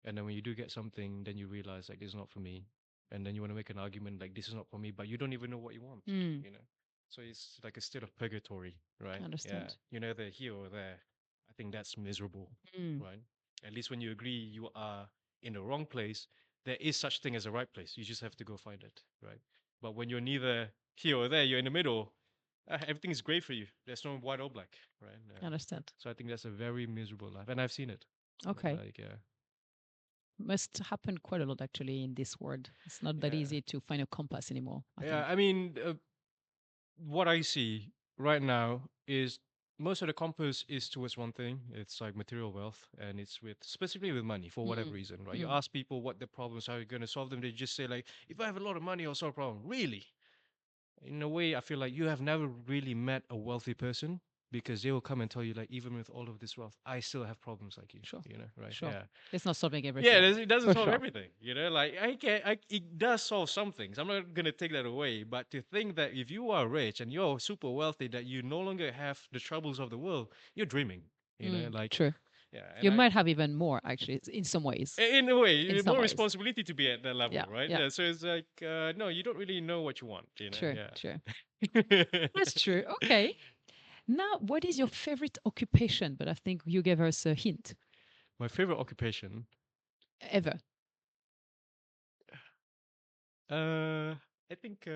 And then when you do get something, then you realize like this is not for me. And then you want to make an argument like this is not for me, but you don't even know what you want, Mm, you know. So it's like a state of purgatory, right? Yeah. understand. You're neither here or there. I think that's miserable, Mm, right? At least when you agree you are in the wrong place, there is such thing as a right place. You just have to go find it, right? But when you're neither here or there, you're in the middle. Everything is great for you. There's no white or black, right? understand. So I think that's a very miserable life, and I've seen it. Okay. Like, yeah, Must happen quite a lot actually in this world. It's not that yeah, easy to find a compass anymore, I yeah. think. I mean, what I see right now is most of the compass is towards one thing. It's like material wealth, and it's with specifically with money for whatever Mm, reason, right? You mm, ask people what the problems, how you're going to solve them. They just say like, if I have a lot of money, I'll solve a problem. Really? In a way, I feel like you have never really met a wealthy person because they will come and tell you like, even with all of this wealth, I still have problems like you. sure, Right? sure. Yeah. It's not solving Yeah, everything, it doesn't for solve sure. everything. Like it does solve some things. I'm not gonna take that away. But to think that if you are rich and you're super wealthy, that you no longer have the troubles of the world, you're dreaming. Mm, Like, true. yeah. And You might have even more actually, in some ways. in a way, In some more ways. responsibility to be at that level, Yeah, right? yeah. Yeah. So it's like, no, you don't really know what you want. True, Yeah. true. That's true. Okay. Now, what is your favorite occupation? But I think you gave us a hint. My favorite occupation. Ever. I think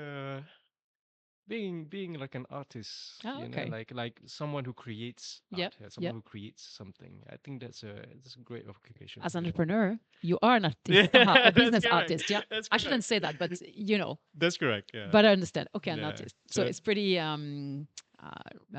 being like an artist, Ah, okay. like someone who creates Yep, art, yeah, someone yep. who creates something. I think that's a great occupation. As an Yeah. entrepreneur, you are an artist, a That's business correct. artist. Yeah. That's I shouldn't correct. say that, but you know, That's correct. Yeah. but I understand. Okay, an Yeah. artist. So So it's pretty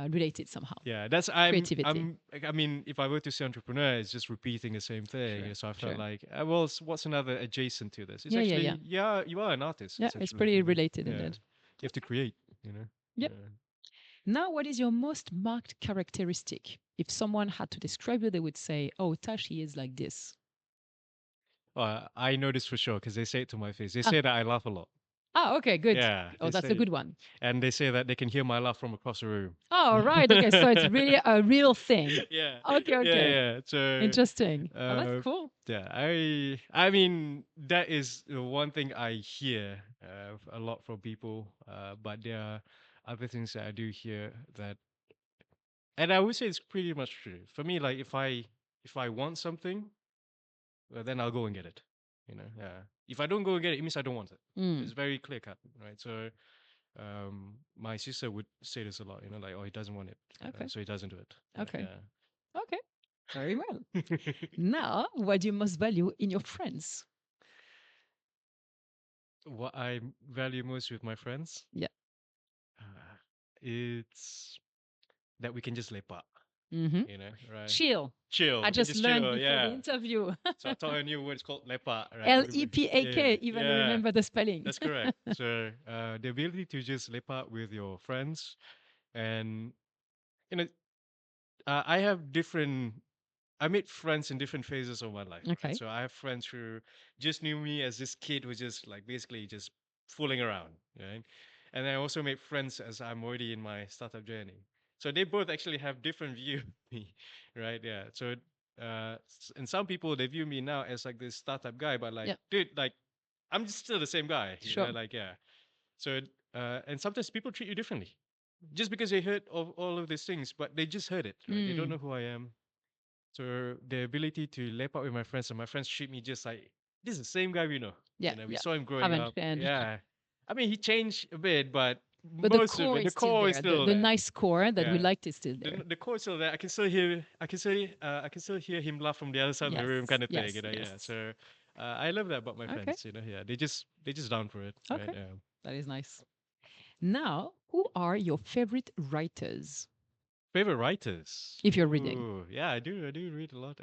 related somehow. Yeah, that's Creativity. I mean, if I were to say entrepreneur, it's just repeating the same thing. Sure, So I felt sure. like, well, what's another adjacent to this? It's Yeah, yeah, actually, yeah. yeah, you are an artist Yeah, it's essentially. pretty You know? related Yeah, indeed. you have to create. You know. Yep. Yeah. Now, what is your most marked characteristic? If someone had to describe you, they would say, "Oh, Tash, he is like this." I know this for sure because they say it to my face. They Ah, say that I laugh a lot. okay, good. Yeah, Oh, they that's a say, good one. and they say that they can hear my laugh from across the room. Oh, right. Okay, so it's really a real thing. Yeah, Okay, yeah, okay. yeah. So, Interesting. Oh, that's uh, cool. yeah, I mean, that is the one thing I hear a lot from people. But there are other things that I do hear that, and I would say it's pretty much true for me. Like if I want something, well, then I'll go and get it. You know, yeah. If I don't go and get it, it means I don't want it. It's Mm, very clear cut, right? So, my sister would say this a lot. You know, like, oh, he doesn't want it, okay, so he doesn't do it. okay, Yeah. okay. Very well. Now, what do you most value in your friends? What I value most with my friends, Yeah. uh, it's that we can just lepak, Mm-hmm. you know, right? Chill. Chill. I We can just just learned chill, before the yeah. interview. So I taught her a new word. It's called lepak, right? Yeah, Lepak, even yeah. remember the spelling. That's correct. So the ability to just lepak with your friends, and you know, I have different. I made friends in different phases of my life, right? Okay. So I have friends who just knew me as this kid who just like basically just fooling around, right? And I also made friends as I'm already in my startup journey. So they both actually have different view of me, right? Yeah. So and some people they view me now as like this startup guy, but like, Yeah, dude, like I'm just still the same guy, you know? sure. Like, yeah. So and sometimes people treat you differently just because they heard of all of these things, but they just heard it, right? They don't Mm. know who I am. So the ability to lap out with my friends and my friends treat me just like this is the same guy we know. Yeah, You know, we yeah. saw him growing Haven't up. changed. Yeah. I mean he changed a bit, but But the most of core it, the is still core is there. still The there. nice core that we Yeah. liked is still there. The core is still there. I can still hear him laugh from the other side of the Yes, room kind of thing, you yes, know, yeah. yes. So I love that about my Okay, friends, you know, yeah. They just down for it, right? okay. Yeah. That is nice. Now, who are your favorite writers Favorite writers. if you're reading? Ooh, yeah, I do read a lot.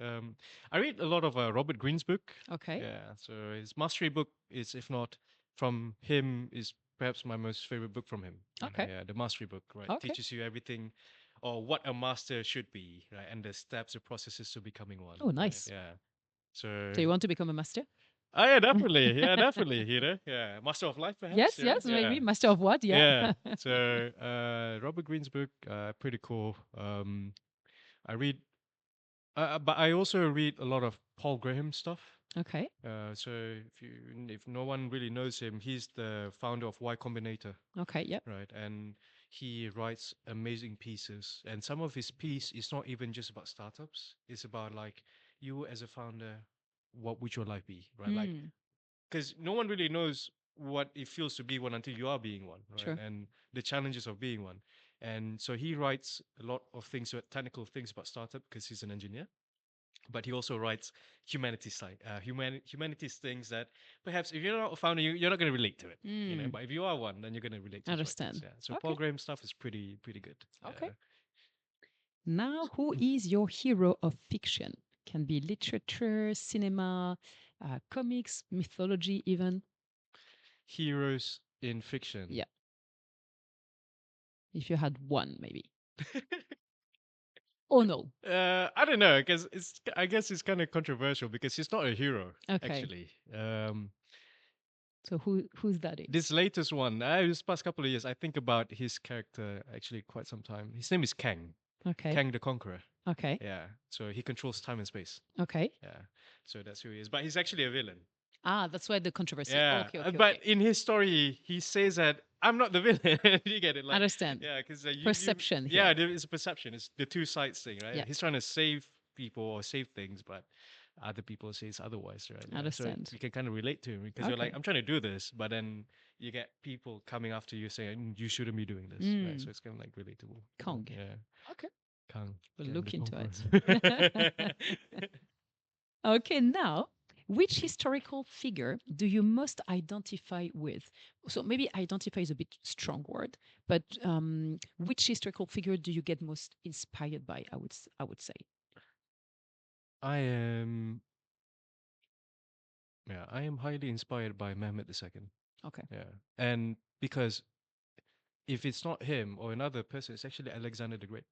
I read a lot of Robert Greene's book. Okay, Yeah, so his mastery book is, if not from him, is perhaps my most favorite book from him. You know, okay, yeah, the mastery book, right? okay. Teaches you everything, or what a master should be, right? And the steps, the processes to becoming one, Oh, right? nice. Yeah. So, So you want to become a master? oh yeah, definitely, yeah, definitely. You know, yeah, master of life, perhaps. Yes, Yeah, yes, yeah. maybe. Master of what? Yeah. Yeah. So Robert Greene's book, pretty cool. I read, but I also read a lot of Paul Graham stuff. Okay, So if no one really knows him, he's the founder of Y Combinator, okay, yep. right? And he writes amazing pieces. And some of his piece is not even just about startups. It's about like you as a founder, what would your life be, right? Like Mm, because no one really knows what it feels to be one until you are being one, right? sure. And the challenges of being one. And so he writes a lot of things, technical things about startup because he's an engineer. But he also writes humanities side, humanities things that perhaps if you're not a founder, you're not going to relate to it, you know. Mm, But if you are one, then you're going to relate to his writings. understand. Yeah. So Paul Okay, Graham stuff is pretty good. okay. Yeah. Now, who is your hero of fiction? Can be literature, cinema, comics, mythology, even. Heroes in fiction. Yeah, if you had one, maybe. Oh no. I don't know because I guess it's kind of controversial because he's not a hero Okay. actually. So who's that This is? latest one, this past couple of years, I think about his character actually quite some time. His name is Kang, Okay. Kang the Conqueror. Okay. Yeah, so he controls time and space. Okay. Yeah, so that's who he is. But he's actually a villain. Ah, that's why the controversy. Yeah, Okay, okay, but okay. in his story, he says that I'm not the villain. You get it? Like, Understand. yeah, because Perception yeah, here. there is a perception. It's the two sides thing, right? Yeah, He's trying to save people or save things, but other people say it's otherwise, right? Yeah, so understand. you can kind of relate to him because you're like, Okay. I'm trying to do this, but then you get people coming after you saying you shouldn't be doing this, right? So Mm, it's kind of like relatable. Kong. Yeah, Okay. Kang, We'll Kang look the into Conqueror. it. Okay, now, Which historical figure do you most identify with? So maybe identify is a bit strong word, but which historical figure do you get most inspired by? I would say. I am, yeah, I am highly inspired by Mehmet II. Okay. Yeah, and because if it's not him or another person, it's actually Alexander the Great.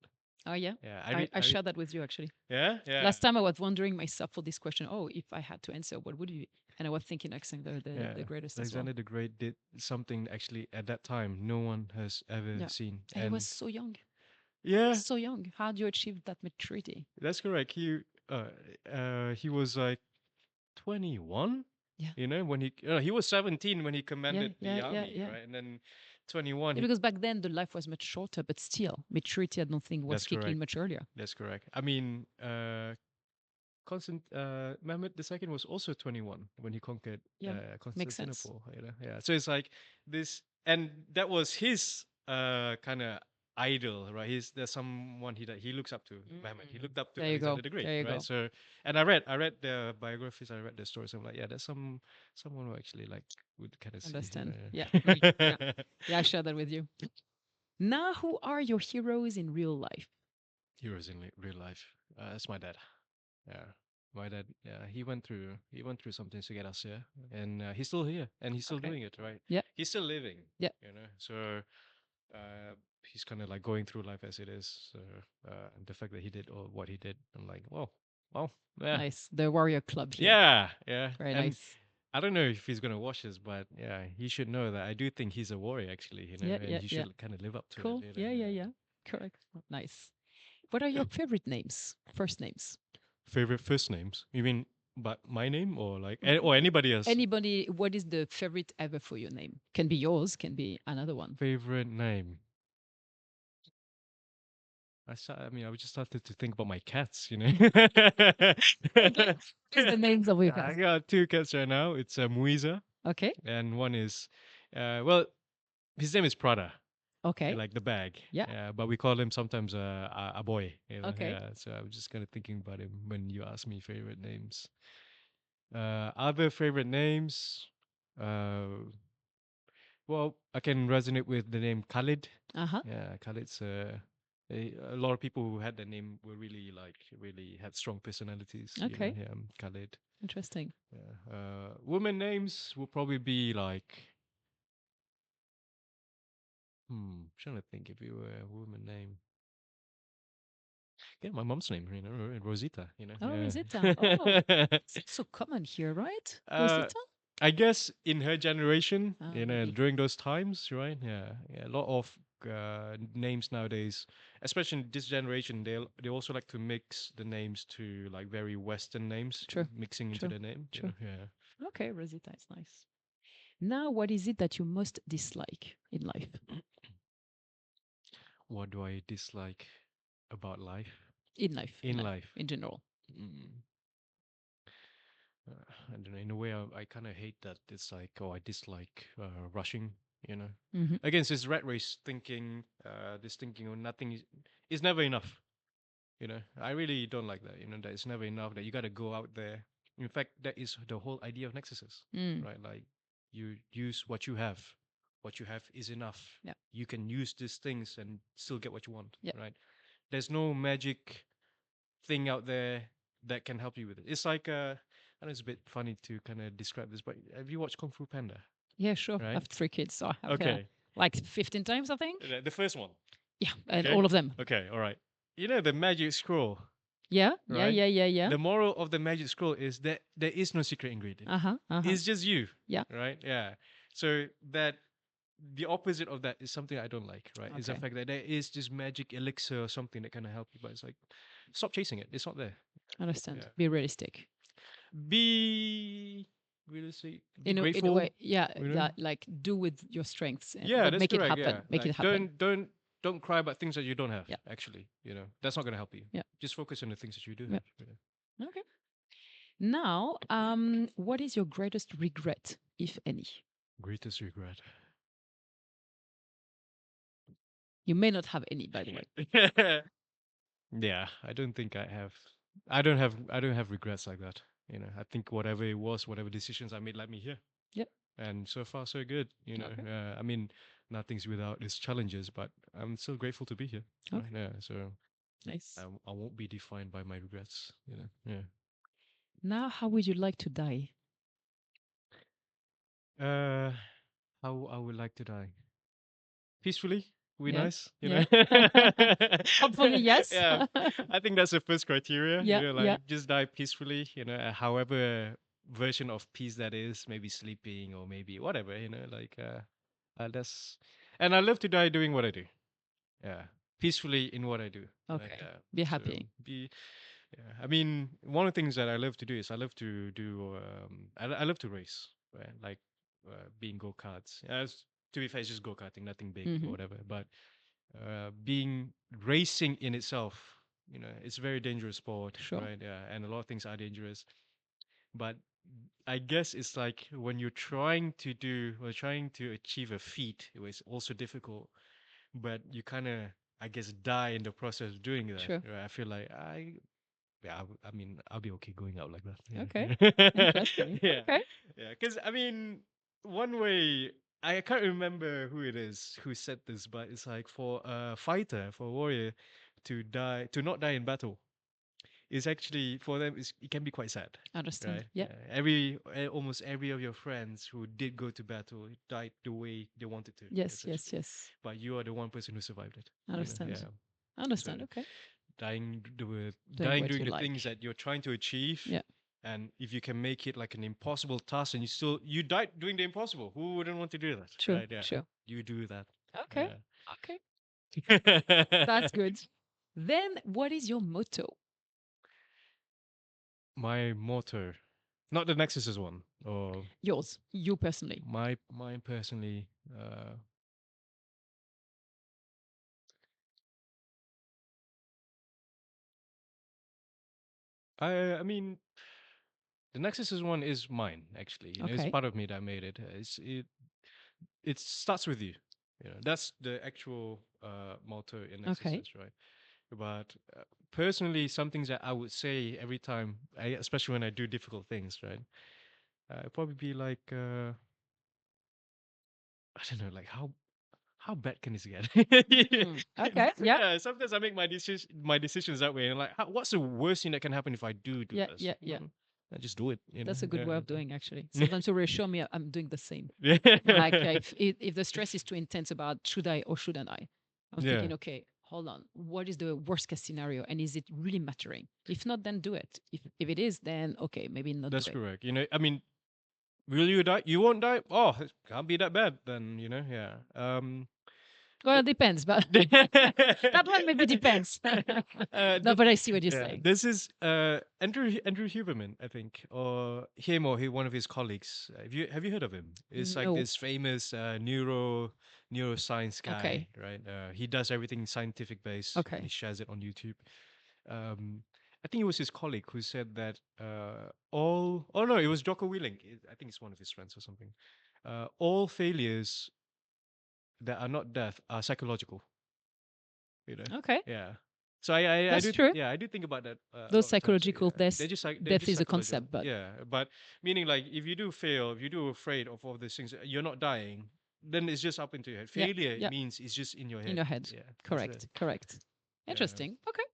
Oh yeah, Yeah, I share that with you actually. yeah, yeah, Last time I was wondering myself for this question. Oh, if I had to answer, what would it be? And I was thinking Alexander yeah. the greatest as well. Alexander the Great did something actually at that time no one has ever Yeah, seen, and he was and so young, yeah, so young. How do you achieve that maturity? that's correct. He was like 21, Yeah, when he was 17 when he yeah, commanded the yeah, yeah, army, yeah. right? And then 21, Yeah, because back then the life was much shorter, but still maturity I don't think was that's kicking in correct. much earlier. That's correct. I mean, Mehmet II was also 21 when he conquered Yeah, makes sense. Constantinople. Yeah. So it's like this, and that was his kind of idol, right? There's someone he looks up to, Mehmet. He looked up to There you go. Alexander the Great, There you right? go. So, and I read the biographies, I read the stories. I'm like, yeah, there's someone who actually like would kind of see, Understand. Yeah, great. Yeah, yeah, I share that with you. Now, who are your heroes in real life? Heroes in real life. That's my dad. Yeah. My dad, yeah, he went through something to get us here, and he's still here, and he's still Okay. doing it, right? Yeah, He's still living, yeah, So he's kind of like going through life as it is. So the fact that he did all what he did, I'm like, well, yeah, nice. The warrior club here. yeah. Very And nice. I don't know if he's gonna watch this, but yeah, he should know that I do think he's a warrior, actually, Yeah, and yeah, he yeah. should kind of live up to it. Cool. Yeah, yeah, yeah. Correct. Nice. What are your favorite names? First names? Favorite first names? You mean, but my name or like or anybody else? Anybody, what is the favorite ever for your name? Can be yours, can be another one. Favorite name? I mean, I just started to think about my cats, Okay. What is the names of your I cats? got two cats right now. It's Muiza, Okay. and one is, well, his name is Prada, Okay. like the bag. Yeah. But we call him sometimes a boy. Okay. Yeah. So I was just kind of thinking about him when you asked me favorite names. Other favorite names. Uh, well, I can resonate with the name Khalid. Uh-huh. Yeah, Khalid's a lot of people who had that name were really had strong personalities. Okay. Yeah, Khalid. Interesting. Yeah. Women names will probably be like, trying to think if you were a woman name. Yeah, my mom's name, Rosita. Oh, Yeah. Rosita. Oh, it's not so common here, right? uh, Rosita? I guess in her generation, Maybe. during those times, right? Yeah, a lot of names nowadays, especially in this generation, they also like to mix the names to like very Western names, True. mixing into True. the name. True. Yeah. Okay, Rosita is nice. Now, what is it that you most dislike in life? What do I dislike about life? In life, in In life, life, in general. mm, I don't know. In a way, I kind of hate that. It's like, oh, I dislike rushing. You know, Mm-hmm. against this rat race thinking, this thinking of nothing is never enough. I really don't like that. That it's never enough. That you got to go out there. In fact, that is the whole idea of Nexuses, Mm. right? Like you use what you have. What you have is enough. Yeah. You can use these things and still get what you want, Yeah. right? There's no magic thing out there that can help you with it. It's like I know it's a bit funny to kind of describe this, but have you watched Kung Fu Panda? Yeah, sure. I Right? have 3 kids, so I have Okay. like 15 times, I think. The first one. Yeah, and Okay. all of them. Okay. All right. You know the magic scroll, Yeah, yeah, right? yeah, yeah, yeah. The moral of the magic scroll is that there is no secret ingredient. Uh-huh, uh-huh. It's just you. Yeah. Right? Yeah. So that the opposite of that is something I don't like, right? Is the Okay. fact that there is this magic elixir or something that can help you, but it's like, stop chasing it. It's not there. Understand. Yeah. Be realistic. Be realistic. Be In a grateful. way, yeah, you know? yeah, like do with your strengths and Yeah, that's make it correct. happen. Yeah, Make like, it happen. don't cry about things that you don't have. Yeah. Actually, that's not going to help you. Yeah. Just focus on the things that you do Yeah. have. Okay. Now, what is your greatest regret, if any? Greatest regret. You may not have any, by the way. Yeah, I don't think I have. I don't have regrets like that. I think whatever it was, whatever decisions I made led me here. Yep. And so far, so good. Okay. I mean, nothing's without its challenges, but I'm still grateful to be here. Okay. Right? Yeah. So Nice. I won't be defined by my regrets. Yeah. Now, how would you like to die? Uh, how I would like to die peacefully. Would be Yeah. nice. Yeah. Hopefully, yes. Yeah. I think that's the first criteria. Yeah. Yeah. Like just die peacefully. However version of peace that is, maybe sleeping or maybe whatever. That's, and I love to die doing what I do. Yeah, peacefully in what I do. Okay. Be So happy. be yeah. I mean, one of the things that I love to do is I love to do I love to race, right? Like being go karts. To be fair, it's just go karting, nothing big or Mm-hmm. whatever. But being racing in itself, it's a very dangerous sport, Sure. right? Yeah, and a lot of things are dangerous. But I guess it's like when you're trying to do or trying to achieve a feat, it was also difficult, but you kind of, I guess, die in the process of doing that. Sure. Right? I feel like I mean, I'll be okay going out like that. Okay. Yeah. Interesting. Yeah. Okay. Yeah. Because I mean, one way I can't remember who it is who said this, but it's like for a fighter, for a warrior, to not die in battle is actually for them it can be quite sad, Understand. right? Yeah. Almost every of your friends who did go to battle died the way they wanted to, Yes. Yes. essentially. Yes. But you are the one person who survived it. Understand. Yeah. So Understand. Okay. Doing dying what doing you the like. things that you're trying to achieve, Yeah. and if you can make it like an impossible task, and you died doing the impossible, who wouldn't want to do that, Sure. right? Yeah, Sure. you do that. Okay. Okay. Yeah. That's good. Then, what is your motto? My motto, not the Nexuses one, or Yours. You personally. mine personally. I mean, the Nexuses one is mine actually. It's Okay. part of me that made it. It starts with you. That's the actual motto in Okay. Nexuses, right? But personally, some things that I would say every time, especially when I do difficult things, right? It'd probably be like, I don't know, like how bad can this get? Okay. Yeah. Yeah, sometimes I make my decisions that way, and like, what's the worst thing that can happen if I do Yeah. this? Yeah. Yeah. I just do it. That's a good way of doing, actually. Yeah. Sometimes to reassure me, I'm doing the same. Yeah. Like if the stress is too intense about should I or shouldn't I, I'm Yeah. thinking, okay, hold on, what is the worst case scenario, and is it really mattering? If not, then do it. If it is, then okay, maybe not That's do it. correct. I mean, will you die? You won't die. Oh, it can't be that bad then. Yeah. Well, it depends, but that one maybe depends. No, the but I see what you're Yeah, saying. this is Andrew Huberman, I think, or him or one of his colleagues. Have you heard of him? It's like No. this famous neuroscience guy, Okay. right? He does everything scientific based, and he Okay. shares it on YouTube. I think it was his colleague who said that all. Oh no, it was Jocko Willing. I think it's one of his friends or something. All failures that are not death are psychological. Okay. Yeah. So I That's do, true. yeah, I do think about that a Those lot of times. psychological They're deaths, just like they're death just is a psychological. concept, but Yeah, but meaning like if you do fail, if you do afraid of all these things, you're not dying. Then it's just up into your head. yeah, Failure yeah, means it's just in your in head. your head. Yeah, that's it. Correct. Correct. Yeah, Interesting. Okay.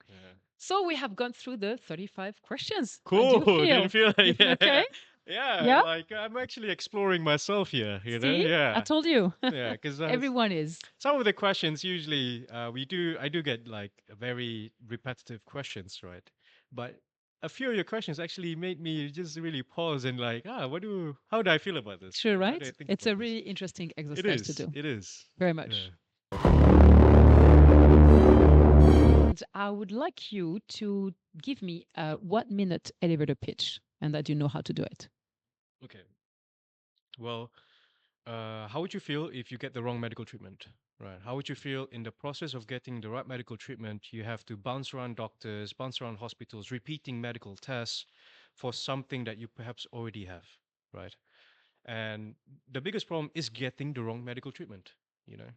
yeah. So we have gone through the 35 questions. How do you Cool. Didn't feel? feel You like feel okay? yeah, Yeah. like I'm actually exploring myself here. See, I Yeah, told you. yeah, because Everyone is. some of the questions usually I do get like very repetitive questions, right? But a few of your questions actually made me just really pause and like, how do I feel about this? True, How do right? I think It's about a this? really interesting It exercise to is. do. It is. Very Yeah. much. And I would like you to give me a 1 minute elevator pitch and that you know how to do it. Okay. Well, how would you feel if you get the wrong medical treatment? Right. How would you feel in the process of getting the right medical treatment? You have to bounce around doctors, bounce around hospitals, repeating medical tests for something that you perhaps already have, right? And the biggest problem is getting the wrong medical treatment, you know.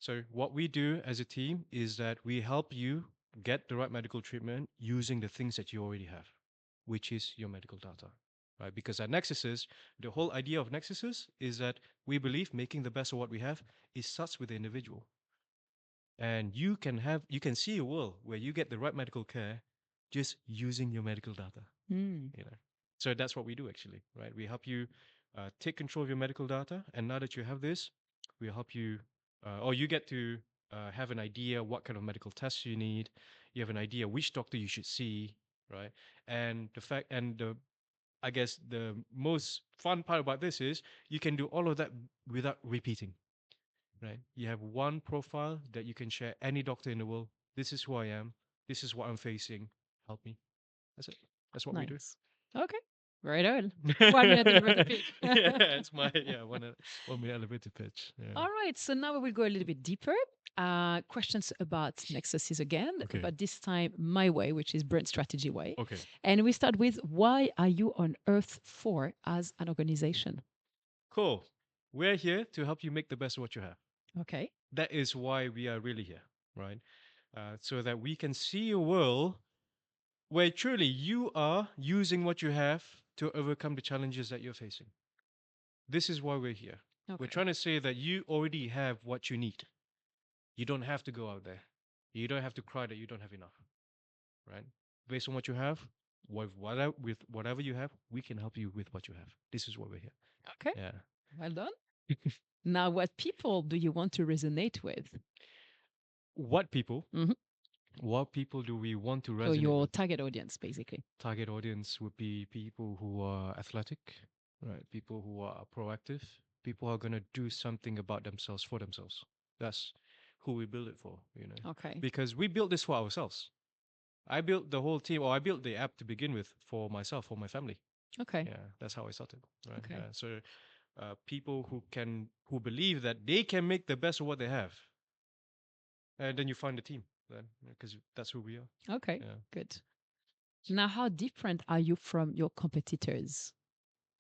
So what we do as a team is that we help you get the right medical treatment using the things that you already have, which is your medical data, right? Because at Nexuses, the whole idea of Nexuses is that we believe making the best of what we have is starts with the individual, and you can see a world where you get the right medical care just using your medical data. Mm. You know, so that's what we do actually, right? We help you take control of your medical data, and now that you have this, we help you, or you get to have an idea what kind of medical tests you need. You have an idea which doctor you should see, right? And the fact, and the I guess the most fun part about this is you can do all of that without repeating, right? You have one profile that you can share any doctor in the world. This is who I am. This is what I'm facing. Help me. That's it. That's what we do. Nice. Okay. Right on. 1 minute elevator pitch. Yeah, it's my 1 minute elevator pitch. Yeah. All right. So now we will go a little bit deeper. Questions about Nexuses again, Okay. but this time my way, which is brand strategy way. Okay. And we start with why are you on Earth for as an organization? Cool. We're here to help you make the best of what you have. Okay. That is why we are really here, right? So that we can see a world where truly you are using what you have to overcome the challenges that you're facing. This is why we're here. We're Okay. trying to say that you already have what you need. You don't have to go out there. You don't have to cry that you don't have enough, right? Based on what you have, with whatever you have, we can help you with what you have. This is why we're here. Okay. Yeah. Well done. Now, what people do you want to resonate with? What people? Mhm. What people do we want to So resonate your with? target audience, basically. Target audience would be people who are athletic, right? People who are proactive. People who are gonna do something about themselves for themselves. That's who we build it for, you know. Okay. Because we built this for ourselves. I built the whole team, or I built the app to begin with for myself, for my family. Okay. Yeah, that's how I started, right? Okay. So people who believe that they can make the best of what they have, and then you find the team, then because that's who we are. Okay. Yeah. Good. Now, how different are you from your competitors?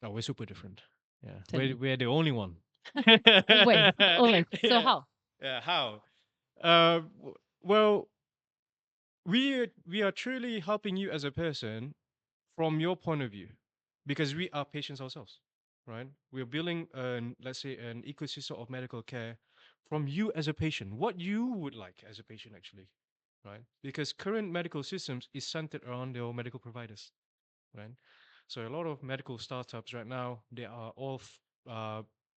Oh, we're super different. Yeah, Tell me. we're the only one. Always. Always. So Yeah. how? Yeah, how? Well, we are truly helping you as a person from your point of view, because we are patients ourselves, right? We're building an, let's say, an ecosystem of medical care from you as a patient, what you would like as a patient, actually, right? Because current medical systems is centered around your medical providers, right? So a lot of medical startups right now, they are all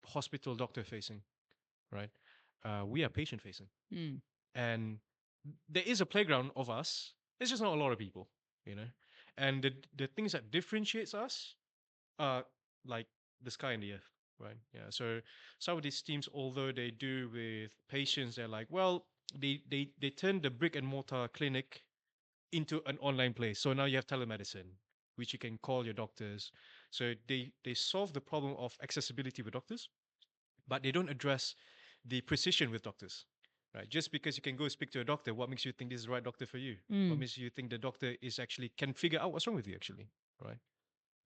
hospital doctor facing, right? We are patient facing, Mm. and there is a playground of us. It's just not a lot of people, you know. And the things that differentiates us are like the sky and the earth, right? Yeah. So some of these teams, although they do with patients, they're like, well, they turn the brick and mortar clinic into an online place. So now you have telemedicine, which you can call your doctors. So they solve the problem of accessibility with doctors, but they don't address the precision with doctors. Right? Just because you can go speak to a doctor, what makes you think this is the right doctor for you? What Mm. makes you think the doctor is actually can figure out what's wrong with you actually? Right?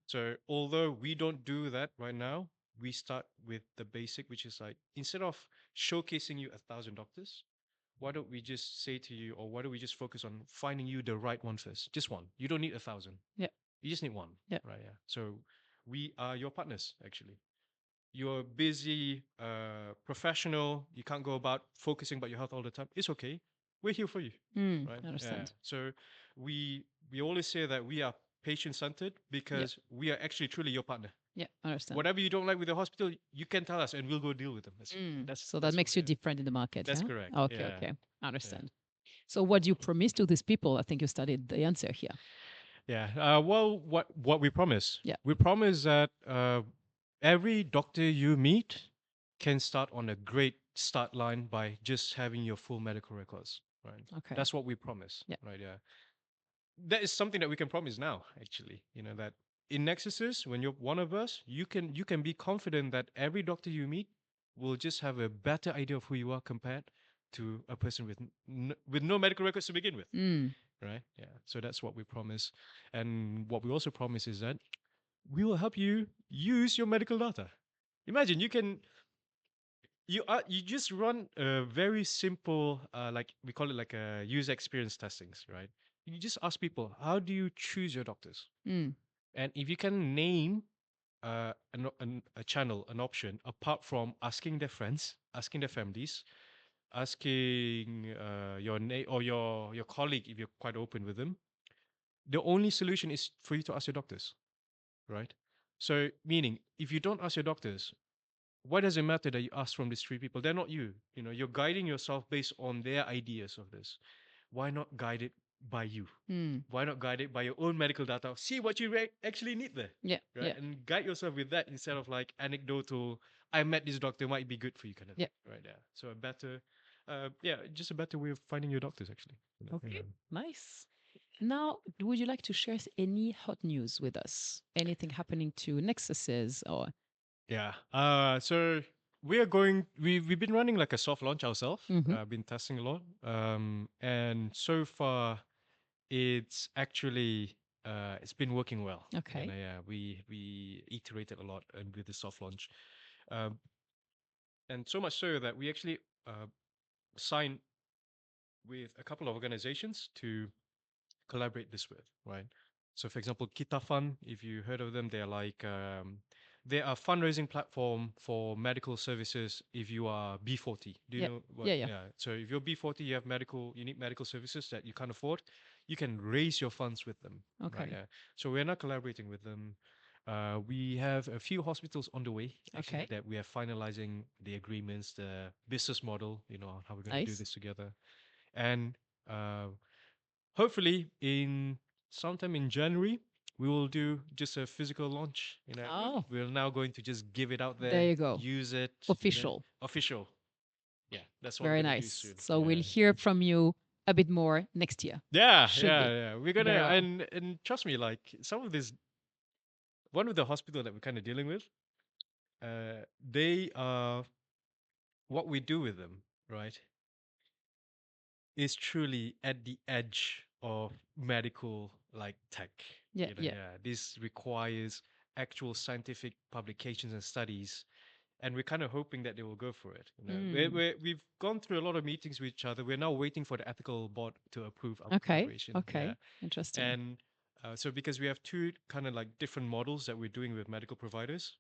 So although we don't do that right now, we start with the basic, which is like instead of showcasing you 1,000 doctors, why don't we just say to you, or why don't we just focus on finding you the right one first? Just one. You don't need 1,000. Yeah. You just need one. Yeah. Right. Yeah. So we are your partners actually. You're a busy professional. You can't go about focusing about your health all the time. It's okay. We're here for you. Mm. Right. I Yeah. understand. So we always say that we are patient centered because we are actually truly your partner. Yeah. I understand. Whatever you don't like with the hospital, you can tell us and we'll go deal with them. So that that's what makes you we are. different in the market. That's Yeah? correct. Okay. Yeah. Okay. I understand. So what do you promise to these people? I think you studied the answer here. Yeah. Well, what we promise? Yeah. We promise that every doctor you meet can start on a great start line by just having your full medical records. Right. Okay. That's what we promise. Yeah. Right. Yeah. That is something that we can promise now. Actually, that in Nexuses, when you're one of us, you can be confident that every doctor you meet will just have a better idea of who you are compared to a person with no medical records to begin with. Mm. Right? Yeah. So that's what we promise. And what we also promise is that we will help you use your medical data. Imagine you just run a very simple like we call it like a user experience testings, right? you just ask people, how do you choose your doctors? Mm. And if you can name a channel, an option, apart from asking their friends, asking their families, asking or your colleague, if you're quite open with them, the only solution is for you to ask your doctors, right? So, meaning, if you don't ask your doctors, why does it matter that you ask from these three people? They're not you. You know, you're guiding yourself based on their ideas of this. Why not guide it by you? Mm. Why not guide it by your own medical data? See what you actually need there, Yeah. right? Yeah. And guide yourself with that instead of like anecdotal. I met this doctor, might be good for you, kind of Yeah. thing, right? Yeah. So a better, just a better way of finding your doctors, actually. Okay. Yeah. Nice. Now, would you like to share any hot news with us? Anything happening to Nexuses or? Yeah. So we are going. We've been running like a soft launch ourselves. Mhm. Been testing a lot. And so far, it's actually it's been working well. Okay. And yeah, we iterated a lot with the soft launch, um, and so much so that we actually signed with a couple of organizations to collaborate this with, right? So, for example, Kita Fund, if you heard of them, they're like they are a fundraising platform for medical services. If you are B40, do you Yeah. know what? Yeah. Yeah. Yeah. So, if you're B40, you need medical services that you can't afford. You can raise your funds with them, right? Okay. Yeah. So, we're now collaborating with them. We have a few hospitals on the way, actually, Okay. that we are finalizing the agreements, the business model, how we're going to do Nice. this together, and uh, hopefully in sometime in January we will do just a physical launch. Oh, We're now going to just give it out there there, you go. use it, Official. official. Yeah, that's what we're Very gonna do nice. soon. So we'll Yeah. hear from you a bit more next year. Yeah, Should yeah, be. yeah. We're gonna Very well. and trust me, like some of this, one of the hospital that we're kind of dealing with, they are what we do with them, right? Is truly at the edge of medical like tech. Yeah. Yeah. Yeah, this requires actual scientific publications and studies, and we're kind of hoping that they will go for it. Mm. We've gone through a lot of meetings with each other. We're now waiting for the ethical board to approve our Okay. collaboration. Yeah, Okay. Interesting. and so because we have two kind of like different models that we're doing with medical providers.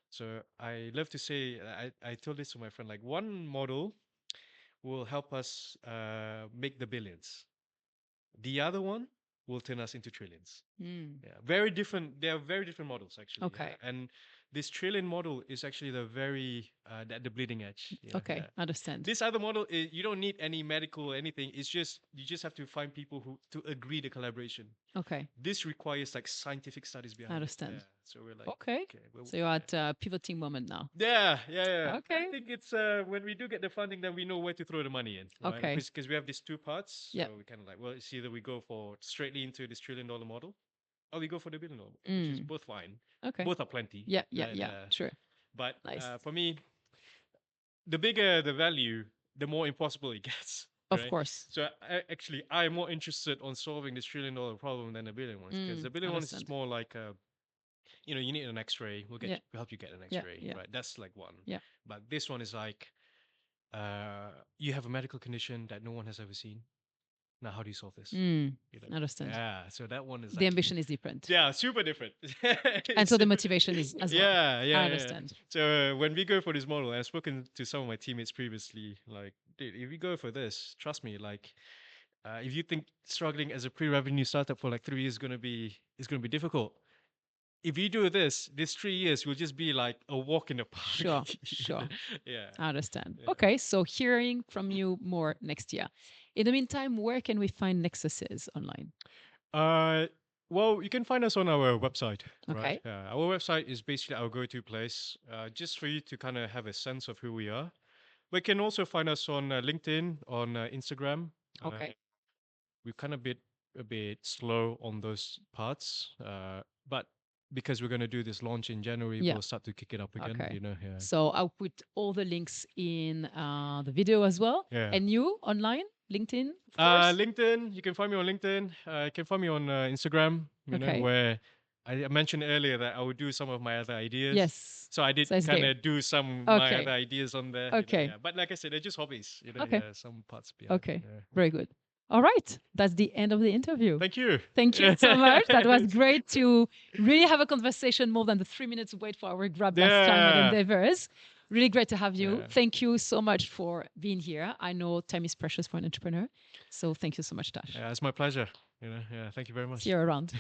So I love to say, I told this to my friend, like one model will help us make the billions. The other one will turn us into trillions. Mm. Yeah, very different. They are very different models, actually. Okay. Yeah. And this trillion model is actually the very the bleeding edge. Okay. Yeah. Understand. This other model is you don't need any medical or anything. It's just you just have to find people who to agree the collaboration. Okay. This requires like scientific studies behind it. Understand. Yeah. So we're like, Okay. okay, well, So you're at a pivoting moment now. yeah, yeah, yeah. Okay. I think it's when we do get the funding, then we know where to throw the money in, right? Okay. Because we have these two parts, Yeah. so we kind of like, well, it's either we go for straightly into this $1 trillion model, or we go for the $1 billion model, which is Mm. both fine. Okay. Both are plenty. Yeah. Yeah. Right? Yeah. Sure. But Nice. for me, the bigger the value, the more impossible it gets. Of Right? course. So I'm more interested on solving this $1 trillion problem than the billion ones, because the billion ones is Understand. more like you need an X-ray. We'll Yeah. help you get an Yeah. X-ray, Yeah. right? That's like one. Yeah. But this one is like, you have a medical condition that no one has ever seen. Now, how do you solve this? Mm. Understand. Yeah. So that one is The like, ambition is different. yeah, super different. And so the motivation is as well. Yeah, yeah, I yeah. understand. So when we go for this model, I've spoken to some of my teammates previously. Like, dude, if you go for this, trust me. Like, if you think struggling as a pre-revenue startup for like 3 years is gonna be difficult, if you do this 3 years will just be like a walk in the park. Sure. Sure. Yeah. I understand. Yeah. Okay. So hearing from you more next year. In the meantime, where can we find Nexuses online? Well, you can find us on our website, right? Okay. Our website is basically our go-to place, just for you to kind of have a sense of who we are. We can also find us on LinkedIn, on Instagram. Okay. We've kind of a bit slow on those parts, but because we're going to do this launch in January, Yeah. we'll start to kick it up again. Okay. Yeah. So I'll put all the links in the video as well. Yeah. And you online, LinkedIn, of course. LinkedIn, you can find me on LinkedIn. You can find me on Instagram, Okay. where I mentioned earlier that I would do some of my other ideas. Yes. So I did So it's kind there. of do some of my Okay. other ideas on there. Okay. Yeah. But like I said, they're just hobbies. Okay. Some parts behind. Okay. Yeah. Very good. All right, that's the end of the interview. Thank you. Thank you so much. That was great to really have a conversation more than the 3 minutes wait for our grab last time at Yeah. Endeavors. Really great to have you. Yeah. Thank you so much for being here. I know time is precious for an entrepreneur. So thank you so much, Tash. Yeah, it's my pleasure. Yeah, thank you very much. See you around.